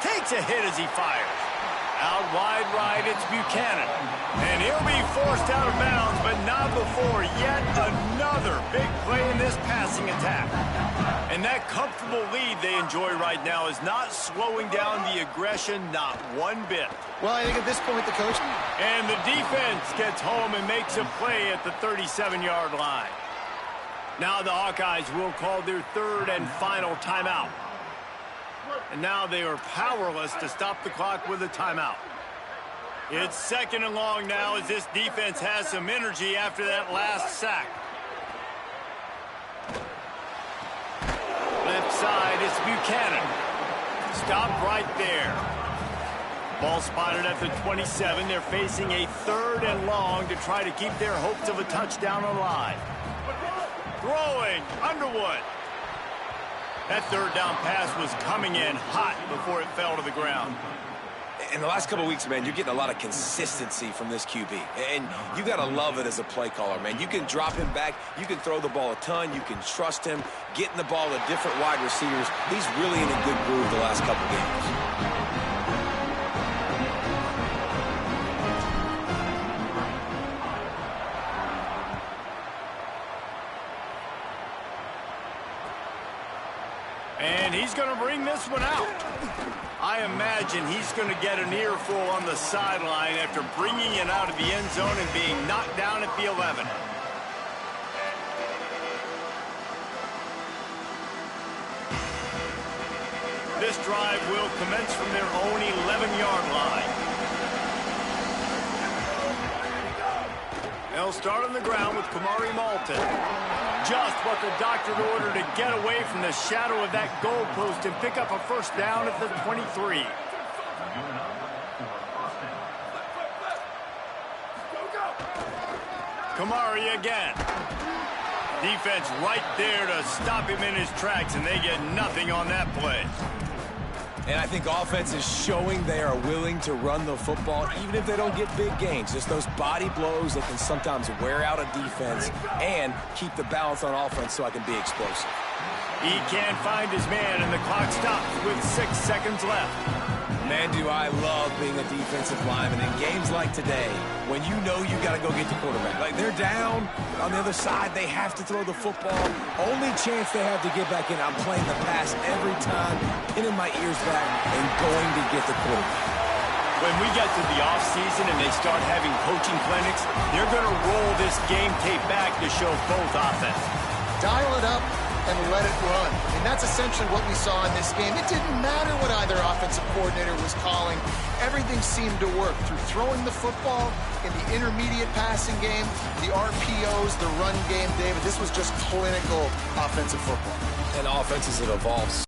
Takes a hit as he fires. Out wide right, it's Buchanan. And he'll be forced out of bounds, but not before yet another big play in this passing attack. And that comfortable lead they enjoy right now is not slowing down the aggression, not one bit. Well, I think at this point, the coach... And the defense gets home and makes a play at the 37-yard line. Now the Hawkeyes will call their 3rd and final timeout. And now they are powerless to stop the clock with a timeout. It's 2nd and long now as this defense has some energy after that last sack. Left side, it's Buchanan. Stopped right there. Ball spotted at the 27. They're facing a 3rd and long to try to keep their hopes of a touchdown alive. Throwing, Underwood. That 3rd down pass was coming in hot before it fell to the ground. In the last couple of weeks, man, you're getting a lot of consistency from this QB. And you got to love it as a play caller, man. You can drop him back. You can throw the ball a ton. You can trust him, getting the ball to different wide receivers. He's really in a good groove the last couple of games. And he's going to bring this one out. I imagine he's going to get an earful on the sideline after bringing it out of the end zone and being knocked down at the 11. This drive will commence from their own 11-yard line. They'll start on the ground with Kamari Malton. Just what the doctor ordered to get away from the shadow of that goalpost and pick up a first down at the 23. Kamari again. Defense right there to stop him in his tracks, and they get nothing on that play. And I think offense is showing they are willing to run the football, even if they don't get big gains. Just those body blows that can sometimes wear out a defense and keep the balance on offense so I can be explosive. He can't find his man, and the clock stops with 6 seconds left. Man, do I love being a defensive lineman in games like today when you know you got to go get the quarterback. Like, they're down on the other side. They have to throw the football. Only chance they have to get back in. I'm playing the pass every time, pinning my ears back and going to get the quarterback. When we get to the offseason and they start having coaching clinics, they're going to roll this game tape back to show both offenses. Dial it up and let it run. And that's essentially what we saw in this game. It didn't matter what either offensive coordinator was calling. Everything seemed to work through throwing the football in the intermediate passing game, the RPOs, the run game. David, this was just clinical offensive football. And offenses that evolve.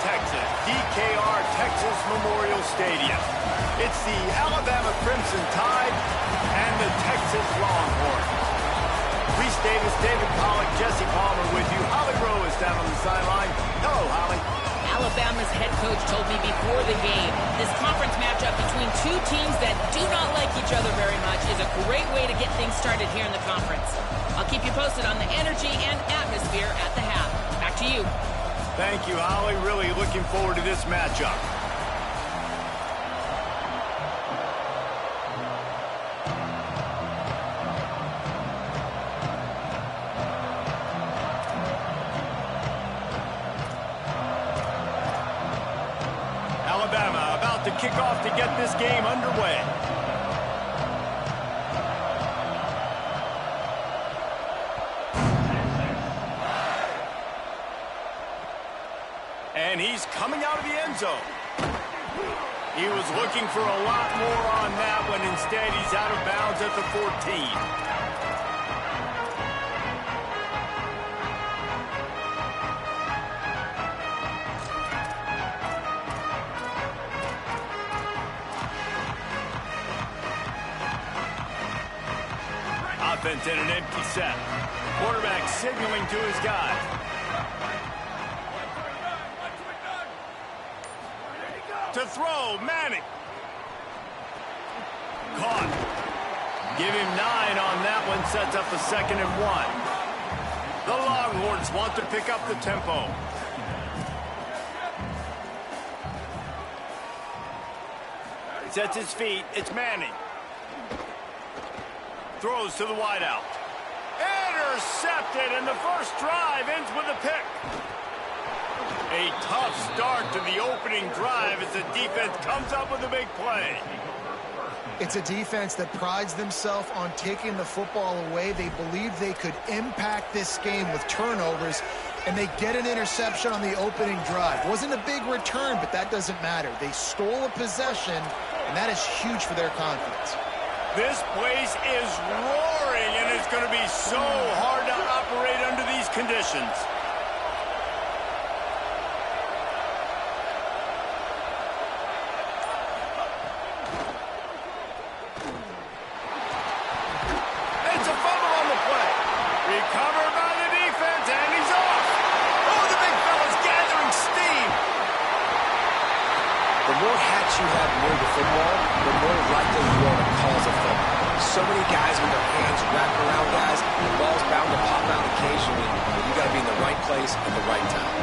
Texas, DKR Texas Memorial Stadium. It's the Alabama Crimson Tide and the Texas Longhorns. Reese Davis, David Pollock, Jesse Palmer with you. Holly Rowe is down on the sideline. Hello, Holly. Alabama's head coach told me before the game, this conference matchup between two teams that do not like each other very much is a great way to get things started here in the conference. I'll keep you posted on the energy and atmosphere at the half. Back to you. Thank you, Holly. Really looking forward to this matchup. Alabama about to kick off to get this game underway. And he's coming out of the end zone. He was looking for a lot more on that one. Instead, he's out of bounds at the 14. Offense in an empty set. Quarterback signaling to his guy. To throw, Manning. Caught. Give him 9 on that one. Sets up the 2nd and 1. The Longhorns want to pick up the tempo. Sets his feet. It's Manning. Throws to the wideout. Intercepted, and the first drive ends with a pick. A tough start to the opening drive as the defense comes up with a big play. It's a defense that prides themselves on taking the football away. They believe they could impact this game with turnovers, and they get an interception on the opening drive. Wasn't a big return, but that doesn't matter. They stole a possession, and that is huge for their confidence. This place is roaring, and it's going to be so hard to operate under these conditions. It's a fumble on the play. Recovered by the defense, and he's off. Oh, the big fella's gathering steam. The more hats you have near the football, the more likely you are to cause a fumble. So many guys with their hands wrapped around guys, the ball's bound to pop out occasionally, but you got to be in the right place at the right time.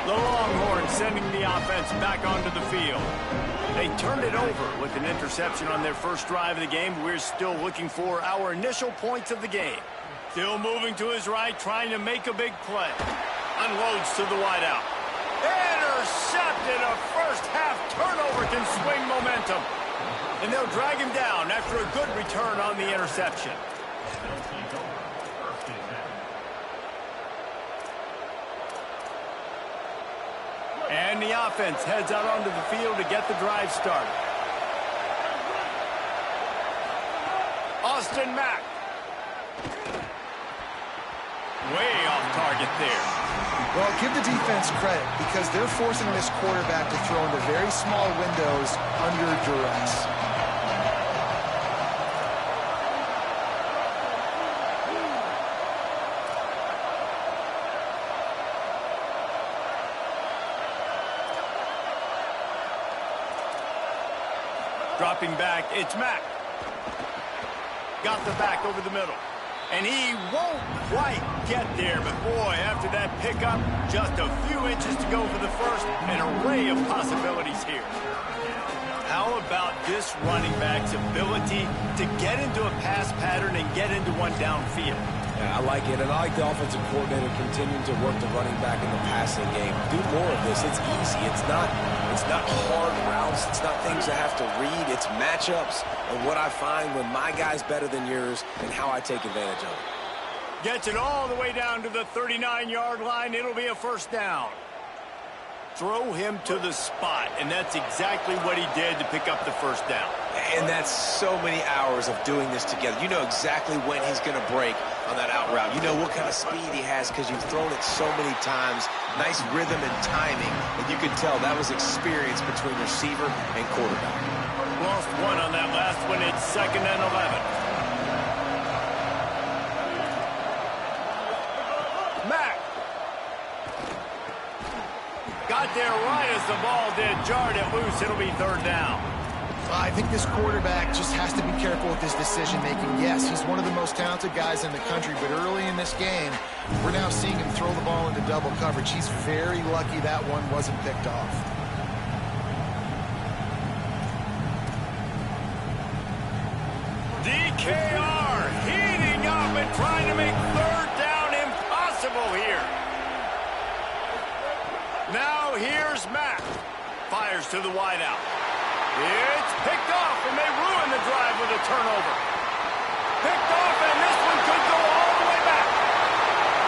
The Longhorns sending the offense back onto the field. They turned it over with an interception on their first drive of the game. We're still looking for our initial points of the game. Still moving to his right, trying to make a big play. Unloads to the wideout. Intercepted. A first-half turnover can swing momentum. And they'll drag him down after a good return on the interception. And the offense heads out onto the field to get the drive started. Austin Mack. Way off target there. Well, give the defense credit because they're forcing this quarterback to throw into very small windows under duress. Dropping back, it's Mack. Got the back over the middle. And he won't quite get there, but boy, after that pickup, just a few inches to go for the first. An array of possibilities here. How about this running back's ability to get into a pass pattern and get into one downfield? Yeah, I like it, and I like the offensive coordinator continuing to work the running back in the passing game. Do more of this. It's easy. It's not hard routes. It's not things I have to read. It's matchups and what I find when my guy's better than yours and how I take advantage of it. Gets it all the way down to the 39-yard line. It'll be a first down. throw him to the spot, and that's exactly what he did to pick up the first down. And that's so many hours of doing this together. You know exactly when he's going to break on that out route. You know what kind of speed he has because you've thrown it so many times. Nice rhythm and timing, and you can tell that was experience between receiver and quarterback. Lost one on that last one. It's 2nd and 11. Mack. Got there right as the ball did. Jarred it loose. It'll be 3rd down. I think this quarterback just has to be careful with his decision-making. Yes, he's one of the most talented guys in the country, but early in this game, we're now seeing him throw the ball into double coverage. He's very lucky that one wasn't picked off. DKR heating up and trying to make 3rd down impossible here. Now here's Mack. Fires to the wideout. It's picked off, and they ruin the drive with a turnover. Picked off, and this one could go all the way back.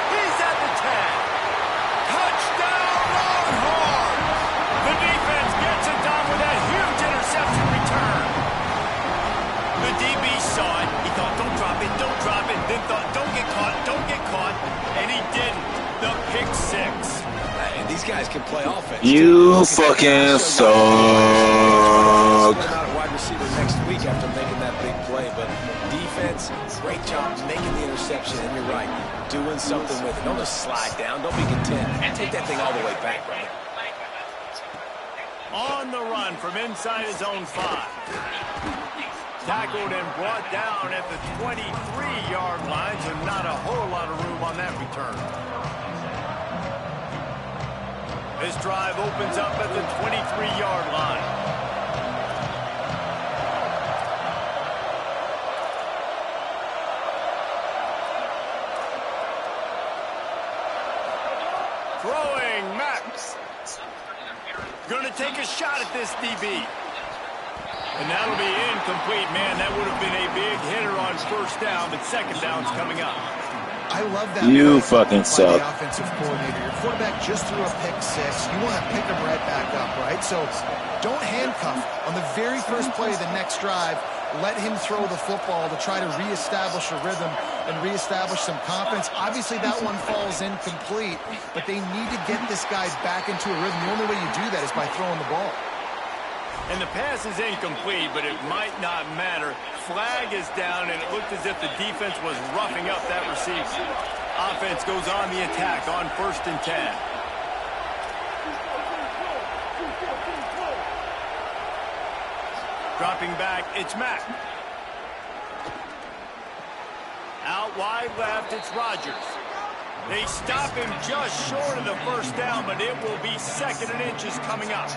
He's at the 10. Touchdown, Longhorns! The defense gets it done with that huge interception return. The DB saw it. He thought, don't drop it, don't drop it. Then thought, don't get caught, and he didn't. The pick 6. And these guys can play offense. You fucking suck. Wide receiver next week after making that big play, but defense, great job making the interception, and you're right, doing something with it. Don't just slide down. Don't be content. Take that thing all the way back, brother. On the run from inside his own 5. Tackled and brought down at the 23-yard line, so not a whole lot of room on that return. This drive opens up at the 23-yard line. Throwing, Max. Going to take a shot at this DB. And that'll be incomplete, man. That would have been a big hitter on 1st down, but 2nd down's coming up. I love that. You fucking suck. The offensive coordinator. Your quarterback just threw a pick 6. You want to pick him right back up, right? So don't handcuff. On the very first play of the next drive, let him throw the football to try to reestablish a rhythm and reestablish some confidence. Obviously, that one falls incomplete, but they need to get this guy back into a rhythm. The only way you do that is by throwing the ball. And the pass is incomplete, but it might not matter. Flag is down, and it looked as if the defense was roughing up that receiver. Offense goes on the attack on 1st and 10. Dropping back, it's Mack. Out wide left, it's Rodgers. They stop him just short of the 1st down, but it will be 2nd and inches coming up.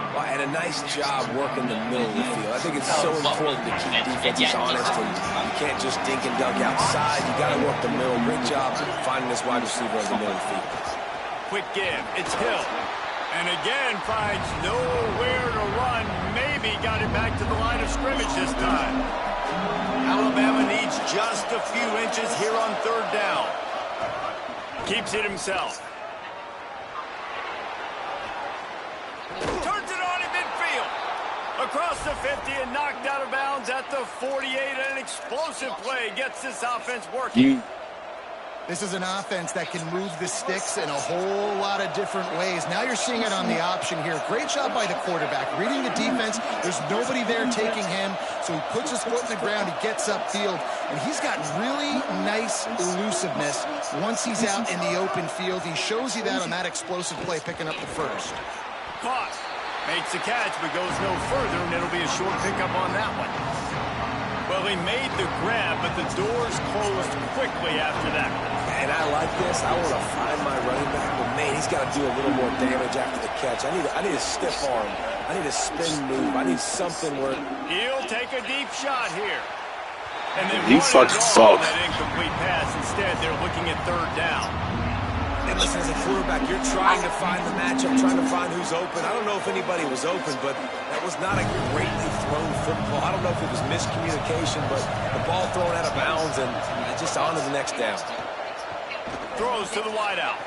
Well, and a nice job working the middle of the field. I think it's so important to keep defenses honest, and you can't just dink and dunk outside. You got to work the middle. Great job finding this wide receiver in the middle of the field. Quick give. It's Hill. And again, finds nowhere to run. Maybe got it back to the line of scrimmage this time. Alabama needs just a few inches here on 3rd down. Keeps it himself. Turns it on in midfield. Across the 50 and knocked out of bounds at the 48. An explosive play gets this offense working. This is an offense that can move the sticks in a whole lot of different ways. Now you're seeing it on the option here. Great job by the quarterback. Reading the defense, there's nobody there taking him, so he puts his foot in the ground, he gets upfield, and he's got really nice elusiveness once he's out in the open field. He shows you that on that explosive play, picking up the 1st. Caught. Makes the catch, but goes no further, and it'll be a short pickup on that one. Well, he made the grab, but the doors closed quickly after that. And I like this. I want to find my running back, but man, he's got to do a little more damage after the catch. I need a stiff arm. I need a spin move. I need something where he'll take a deep shot here. And then he fucking sucks. That incomplete pass. Instead, they're looking at 3rd down. And listen, as a quarterback, you're trying to find the matchup, trying to find who's open. I don't know if anybody was open, but that was not a greatly thrown football. I don't know if it was miscommunication, but the ball thrown out of bounds and just on to the next down. Throws to the wideout.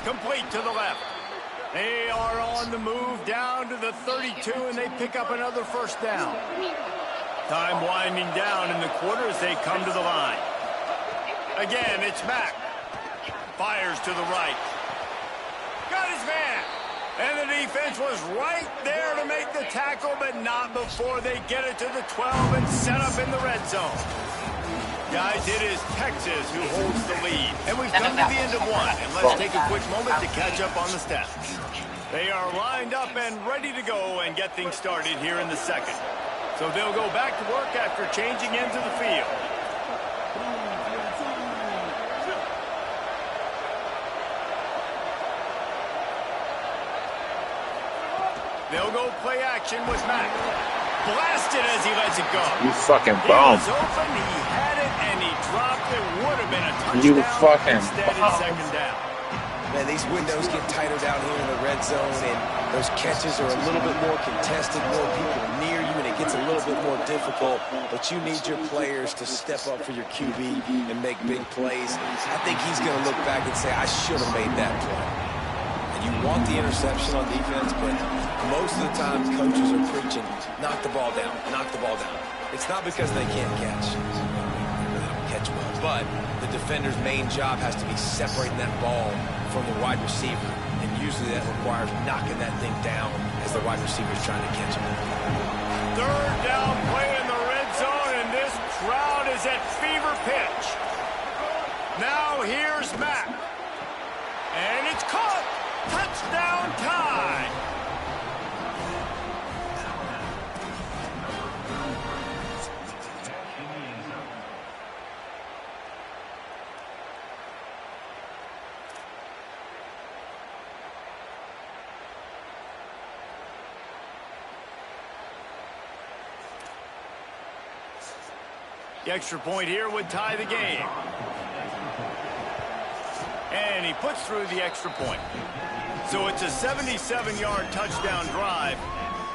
Complete to the left. They are on the move down to the 32, and they pick up another first down. Time winding down in the quarter as they come to the line. Again, it's Mack. Fires to the right. Got his man. And the defense was right there to make the tackle, but not before they get it to the 12 and set up in the red zone. Guys, it is Texas who holds the lead. And we've come to the end of one. And let's take a quick moment to catch up on the stats. They are lined up and ready to go and get things started here in the second. So they'll go back to work after changing into the field. They'll go play action with Mack. Blasted as he lets it go. You fucking He bum. was open, he had it, and he dropped it. Would have been a touchdown. You fucking Instead, it's second down. Man, these windows get tighter down here in the red zone, and those catches are a little bit more contested, more people are near you, and it gets a little bit more difficult. But you need your players to step up for your QB and make big plays. I think he's going to look back and say, I should have made that play. And you want the interception on defense, but most of the time coaches are preaching, knock the ball down, knock the ball down. It's not because they can't catch. They don't catch well, but the defender's main job has to be separating that ball from the wide receiver, and usually that requires knocking that thing down as the wide receiver's trying to catch him. Third down play in the red zone, and this crowd is at fever pitch. Now here's Mack. And it's caught. Touchdown tie. The extra point here would tie the game. And he puts through the extra point. So it's a 77-yard touchdown drive,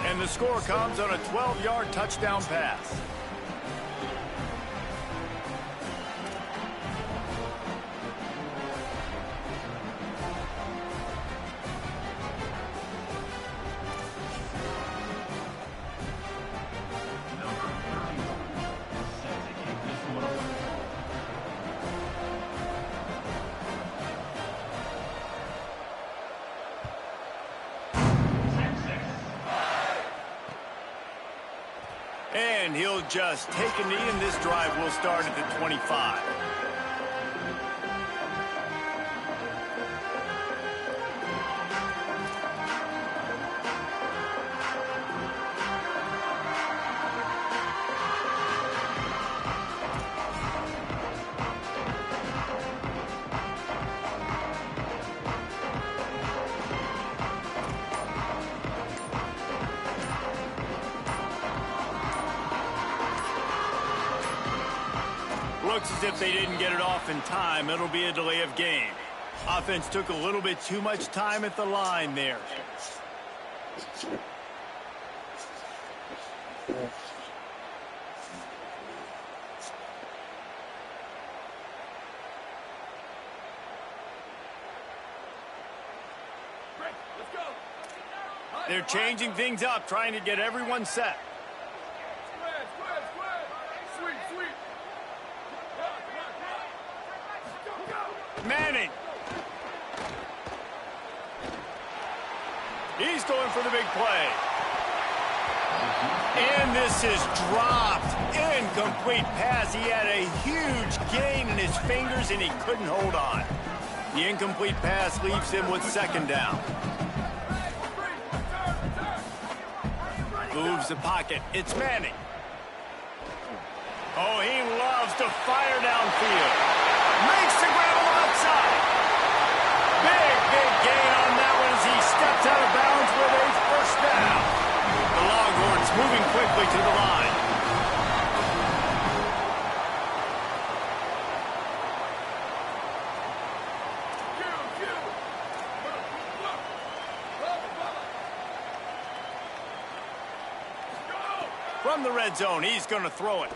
and the score comes on a 12-yard touchdown pass. And he'll just take a knee, and this drive will start at the 25. Looks as if they didn't get it off in time. It'll be a delay of game. Offense took a little bit too much time at the line there. They're changing things up, trying to get everyone set. Manning. He's going for the big play. And this is dropped. Incomplete pass. He had a huge gain in his fingers, and he couldn't hold on. The incomplete pass leaves him with second down. Moves the pocket. It's Manning. Oh, he loves to fire downfield. Makes the grab outside. Big gain on that one as he steps out of bounds with a first down. The Longhorns moving quickly to the line. From the red zone, he's going to throw it.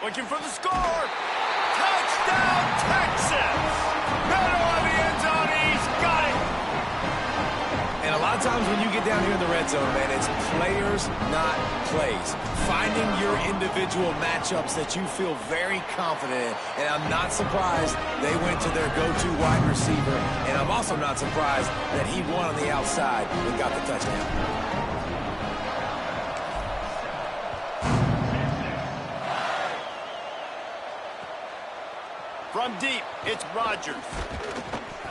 Looking for the score. Touchdown, Texas! Middle of the end zone, he's got it! And a lot lot of times when you get down here in the red zone, man, it's players, not plays. Finding your individual matchups that you feel very confident in. And I'm not surprised they went to their go-to wide receiver. And I'm also not surprised that he won on the outside and got the touchdown. From deep, it's Rodgers.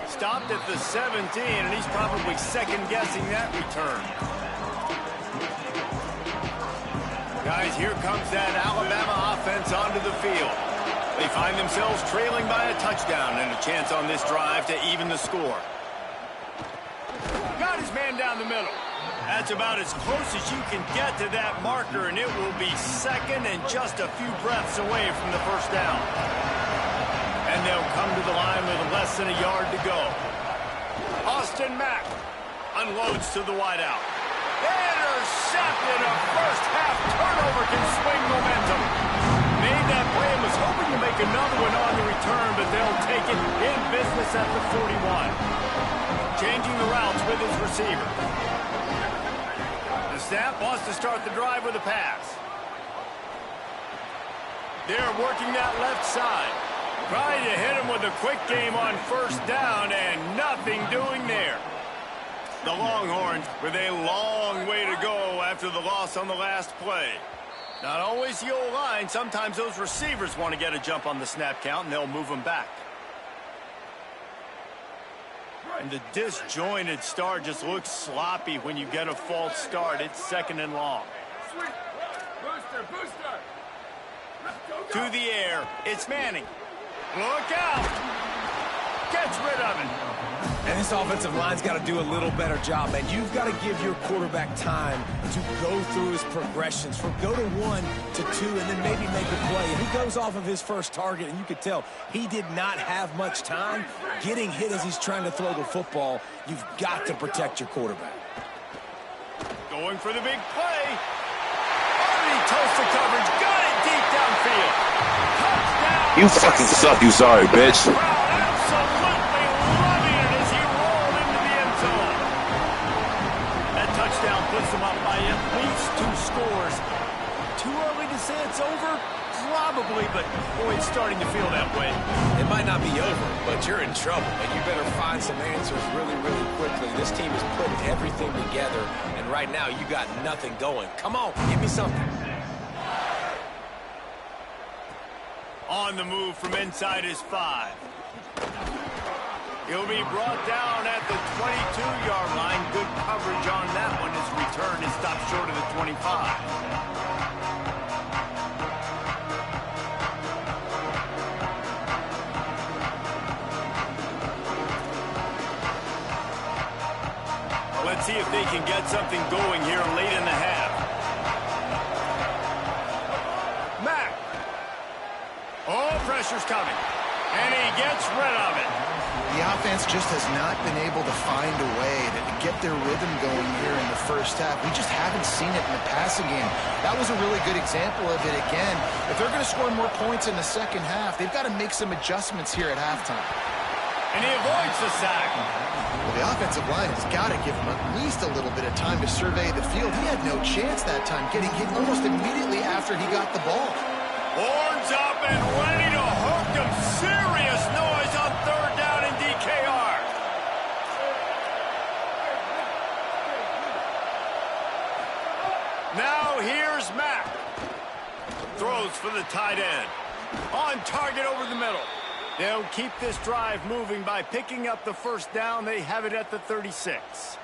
Stopped at the 17, and he's probably second-guessing that return. Guys, here comes that Alabama offense onto the field. They find themselves trailing by a touchdown and a chance on this drive to even the score. Got his man down the middle. That's about as close as you can get to that marker, and it will be second and just a few breaths away from the first down. And they'll come to the line with less than a yard to go. Austin Mack unloads to the wideout. Intercepted. A first-half turnover can swing momentum. Made that play and was hoping to make another one on the return, but they'll take it in business at the 41. Changing the routes with his receiver. The snap wants to start the drive with a pass. They're working that left side. Trying to hit him with a quick game on first down, and nothing doing there. The Longhorns with a long way to go after the loss on the last play. Not always the O-line. Sometimes those receivers want to get a jump on the snap count, and they'll move them back. And the disjointed start just looks sloppy when you get a false start. It's second and long. To the air, it's Manning. Look out! Gets rid of it. And this offensive line's got to do a little better job, man. You've got to give your quarterback time to go through his progressions from go to 1 to 2 and then maybe make a play. And he goes off of his first target, and you could tell he did not have much time getting hit as he's trying to throw the football. You've got to protect your quarterback. Going for the big play. Already toast the coverage. Got it deep downfield. Touchdown. You fucking suck, you sorry, bitch. Absolutely loving it as he rolled into the end zone. That touchdown puts them up by at least 2 scores. Too early to say it's over? Probably, but boy, it's starting to feel that way. It might not be over, but you're in trouble, and you better find some answers really, really quickly. This team is putting everything together, and right now you got nothing going. Come on, give me something. On the move from inside his 5. He'll be brought down at the 22-yard line. Good coverage on that one. His return is stopped short of the 25. Let's see if they can get something going here late in the half. Mack. Oh, pressure's coming. And he gets rid of it. The offense just has not been able to find a way to get their rhythm going here in the first half. We just haven't seen it in the passing game. That was a really good example of it again. If they're going to score more points in the second half, they've got to make some adjustments here at halftime. And he avoids the sack. Well, the offensive line has got to give him at least a little bit of time to survey the field. He had no chance that time, getting hit almost immediately after he got the ball. Horns up and ready to hook him. Serious noise on third down in DKR. Now here's Mack. Throws for the tight end. On target over the middle. They'll keep this drive moving by picking up the first down. They have it at the 36.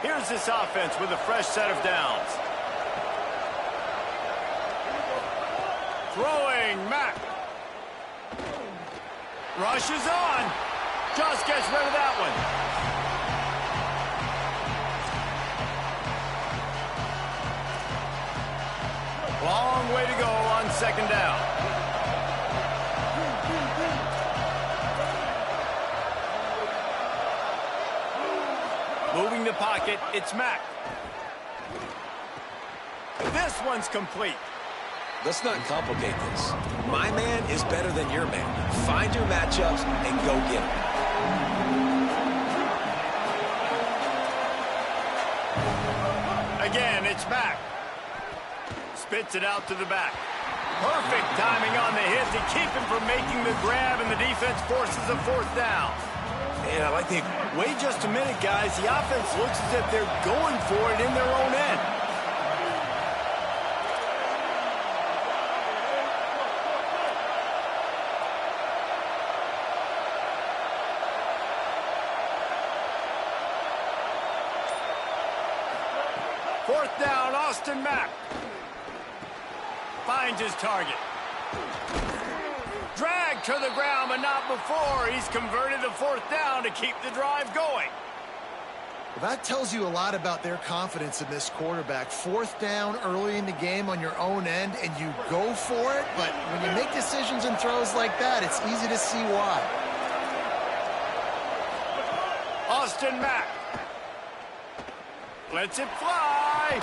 Here's this offense with a fresh set of downs. Throwing Mack. Rushes on. Just gets rid of that one. Long way to go on second down. Moving the pocket, it's Mack. This one's complete. Let's not complicate this. My man is better than your man. Find your matchups and go get them. Again, it's back. Spits it out to the back. Perfect timing on the hit to keep him from making the grab, and the defense forces a fourth down. And I like the... Wait just a minute, guys. The offense looks as if they're going for it in their own end. Fourth down, Austin Mack. Finds his target. Dragged to the ground, but not before. He's converted the fourth down to keep the drive going. Well, that tells you a lot about their confidence in this quarterback. Fourth down early in the game on your own end, and you go for it. But when you make decisions and throws like that, it's easy to see why. Austin Mack. Lets it fly.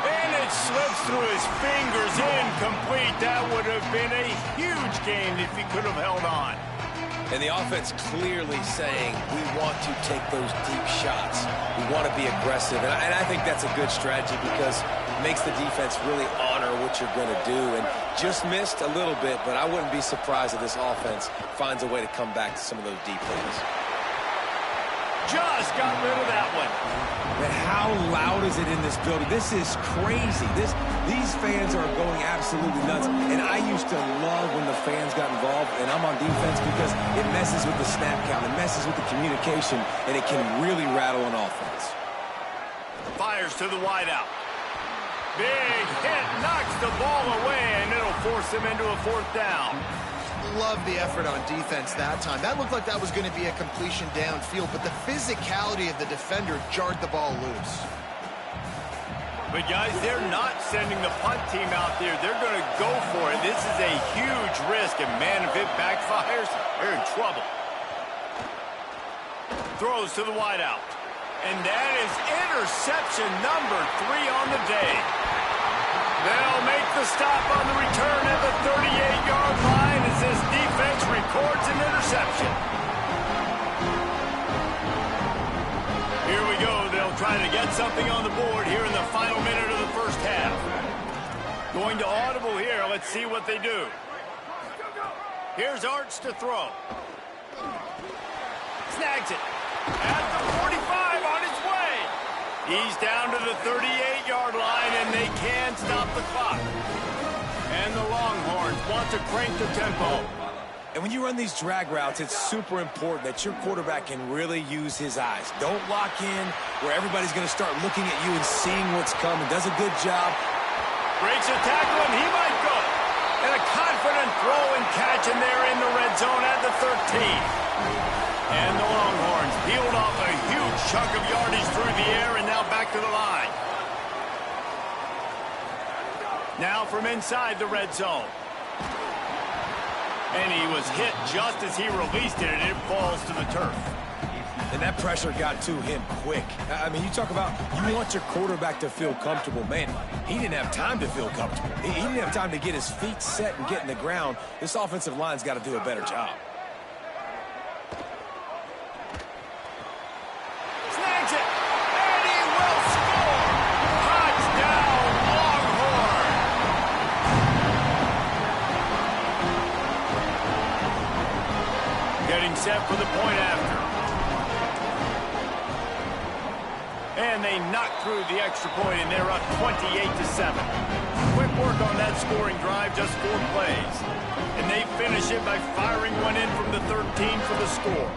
And it slips through his fingers, incomplete. That would have been a huge game if he could have held on. And the offense clearly saying, we want to take those deep shots. We want to be aggressive. And I think that's a good strategy because it makes the defense really honor what you're going to do. And just missed a little bit, but I wouldn't be surprised if this offense finds a way to come back to some of those deep plays. Just got rid of that one. Man, how loud is it in this building? This is crazy. These fans are going absolutely nuts. And I used to love when the fans got involved, and I'm on defense because it messes with the snap count, it messes with the communication, and it can really rattle an offense. Fires to the wideout. Big hit, knocks the ball away, and it'll force him into a fourth down. Love the effort on defense that time. That looked like that was going to be a completion downfield, but the physicality of the defender jarred the ball loose. But guys, they're not sending the punt team out there. They're going to go for it. This is a huge risk, and man, if it backfires, they're in trouble. Throws to the wideout. And that is interception number 3 on the day. They'll make the stop on the return at the 38-yard line as this defense records an interception. Here we go. They'll try to get something on the board here in the final minute of the first half. Going to audible here. Let's see what they do. Here's Arts to throw. Snags it. At the 45 on his way. He's down to the 38-yard line, and they can stop the clock. And the Longhorns want to crank the tempo. And when you run these drag routes, it's super important that your quarterback can really use his eyes. Don't lock in where everybody's going to start looking at you and seeing what's coming. Does a good job. Breaks a tackle, and he might go. And a confident throw and catch, and they're in the red zone at the 13. And the Longhorns peeled off a huge chunk of yardage through the air and now back to the line. Now from inside the red zone. And he was hit just as he released it, and it falls to the turf. And that pressure got to him quick. I mean, you talk about you want your quarterback to feel comfortable. Man, he didn't have time to feel comfortable. He didn't have time to get his feet set and get in the ground. This offensive line's got to do a better job. Snags it, and he will score! Touchdown, Longhorn! Getting set for the point after. And they knock through the extra point, and they're up 28-7. Quick work on that scoring drive, just 4 plays. And they finish it by firing one in from the 13 for the score.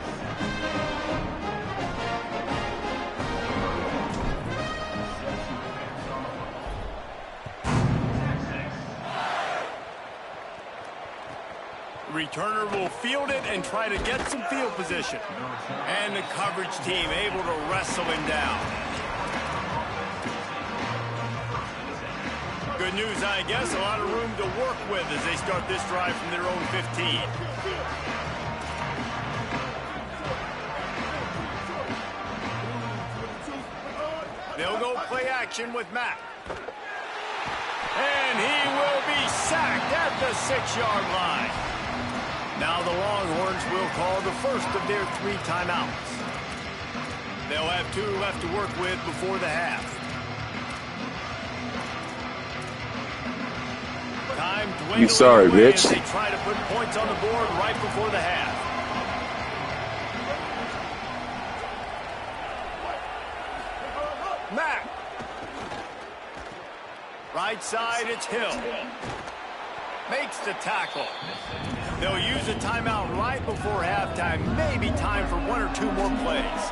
Returner will field it and try to get some field position. And the coverage team able to wrestle him down. Good news, I guess. A lot of room to work with as they start this drive from their own 15. They'll go play action with Mack. And he will be sacked at the 6-yard line. Now the Longhorns will call the first of their 3 timeouts. They'll have 2 left to work with before the half. Time dwindling You sorry, away bitch. as they try to put points on the board right before the half. Mack. Right side, it's Hill. Makes the tackle. They'll use a timeout right before halftime. Maybe time for one or two more plays.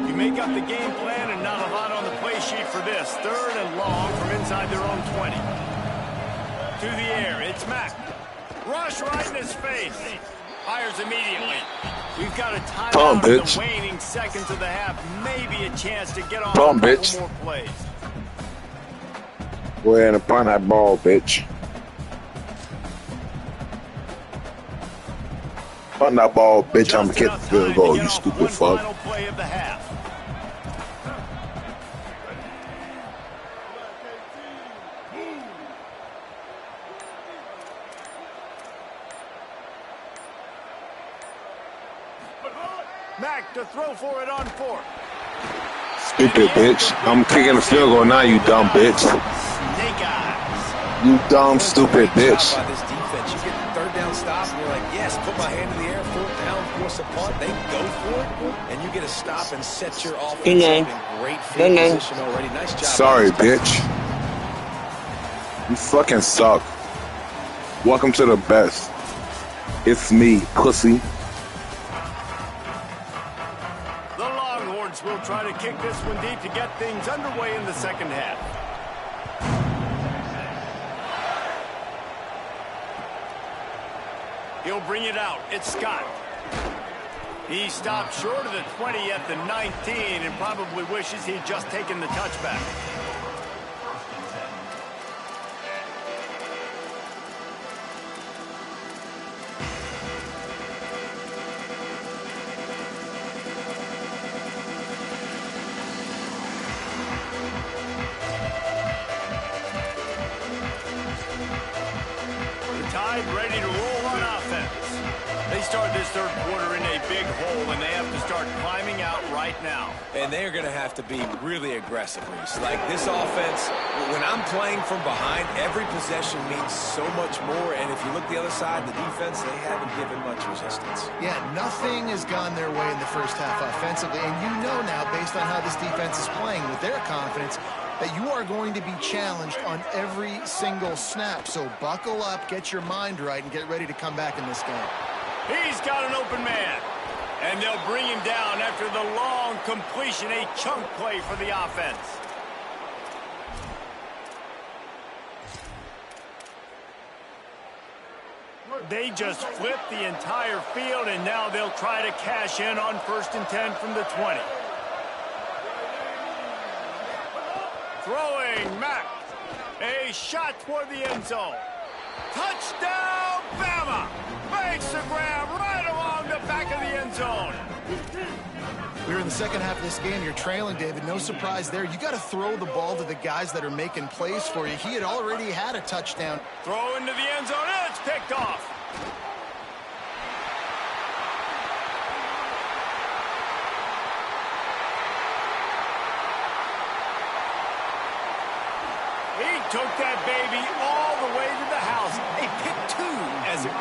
You make up the game plan and not a lot on the play sheet for this. 3rd and long from inside their own 20. To the air, it's Mack. Rush right in his face. Fires immediately. We've got a timeout in the waning seconds of the half. Maybe a chance to get on a couple more plays. Go ahead and punt that ball, bitch. Punt that ball, bitch. I'm gonna kick the field goal, you stupid fuck. Final play of the half. Mack to throw for it on 4th. Stupid bitch. I'm kicking the field goal now, you dumb bitch. Snake eyes. You dumb, stupid bitch. By this defense, you get the 3rd down stop, and you're like, yes, put my hand in the air, 4th down, force a punt. They go for it, and you get a stop and set your offense up in great field position already. Nice job. Sorry, bitch. You fucking suck. Welcome to the best. It's me, pussy. The Longhorns will try to kick this one deep to get things underway in the second half. He'll bring it out. It's Scott. He stopped short of the 20 at the 19 and probably wishes he'd just taken the touchback. Ready to roll on offense. They start this 3rd quarter in a big hole, and they have to start climbing out right now. And they're going to have to be really aggressive, Reese. Like this offense, when I'm playing from behind, every possession means so much more. And if you look the other side, the defense, they haven't given much resistance. Yeah, nothing has gone their way in the first half offensively. And you know now, based on how this defense is playing with their confidence, that you are going to be challenged on every single snap. So buckle up, get your mind right, and get ready to come back in this game. He's got an open man. And they'll bring him down after the long completion, a chunk play for the offense. They just flipped the entire field, and now they'll try to cash in on 1st and 10 from the 20. Throwing Mack. A shot toward the end zone. Touchdown, Bama! Makes the grab right along the back of the end zone. We're in the second half of this game. You're trailing, David. No surprise there. You got to throw the ball to the guys that are making plays for you. He had already had a touchdown. Throw into the end zone. It's picked off. He took that baby all the way to the house. A pick 2 as it